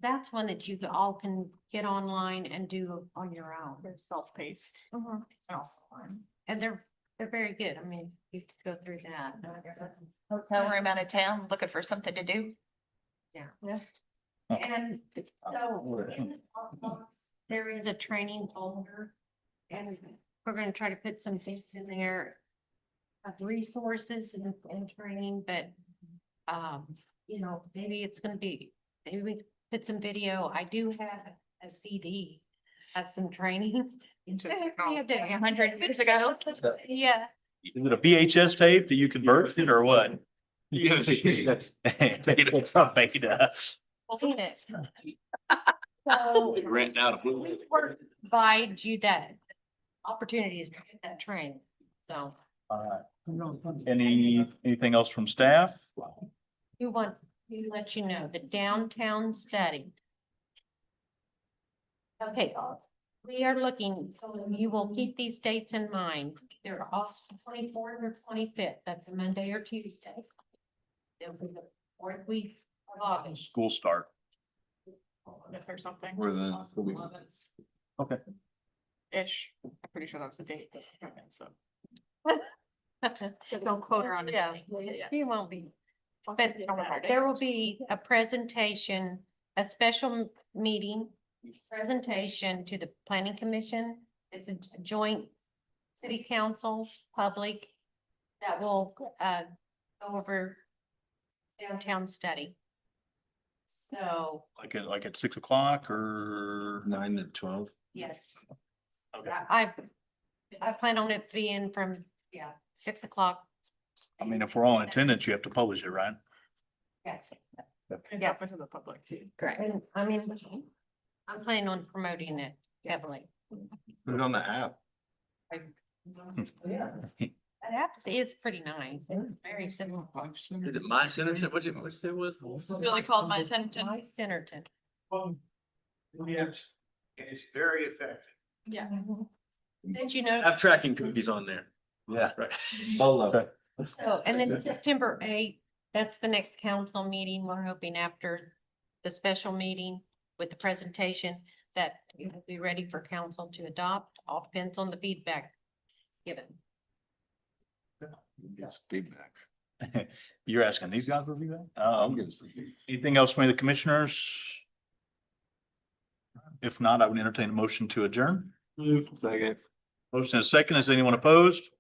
S10: that's one that you all can get online and do on your own.
S7: They're self-paced.
S10: And they're very good. I mean, you could go through that.
S19: Hotel room out of town, looking for something to do.
S10: Yeah.
S19: Yeah.
S10: And so in this box, there is a training folder. And we're gonna try to put some things in there of resources and training, but you know, maybe it's gonna be, maybe we put some video. I do have a CD of some training.
S19: 100 years ago.
S10: Yeah.
S4: Is it a VHS tape that you convert it or what?
S1: Yes.
S4: It's not beta.
S10: Seen it. So
S1: Renting out a blue.
S10: provide you that opportunities to get that training. So
S4: Anything else from staff?
S10: we want to let you know the downtown study. Okay, we are looking, so you will keep these dates in mind. They're off 24th or 25th. That's a Monday or Tuesday. It'll be the 4th week of August.
S4: School start.
S7: Or something.
S6: Or the full week.
S4: Okay.
S7: Ish. I'm pretty sure that was the date. So. Don't quote her on it.
S10: Yeah, you won't be. But there will be a presentation, a special meeting, presentation to the planning commission. It's a joint city council, public, that will go over downtown study. So,
S4: Like at 6 o'clock or?
S6: 9 to 12.
S10: yes,
S4: Okay.
S10: I plan on it being from, 6 o'clock.
S4: I mean, if we're all in attendance, you have to publish it, right?
S10: Yes.
S7: And
S10: Yes.
S7: open to the public too.
S10: Correct. And I mean, I'm planning on promoting it heavily.
S6: Put it on the app.
S10: That app is pretty nice. It's very simple.
S1: Is it my center? What's it was?
S7: Really called my Centerton.
S10: My Centerton.
S13: Yes, and it's very effective.
S7: Yeah.
S10: Did you know?
S1: I have tracking cookies on there.
S4: Yeah.
S1: Right.
S6: Bolo.
S10: So, and then September 8th, that's the next council meeting. We're hoping after the special meeting with the presentation that it will be ready for council to adopt. All depends on the feedback given.
S6: It's feedback.
S4: You're asking these guys for feedback?
S6: I'm giving some.
S4: Anything else from the commissioners? If not, I would entertain a motion to adjourn.
S6: Second.
S4: Motion is second. Is anyone opposed?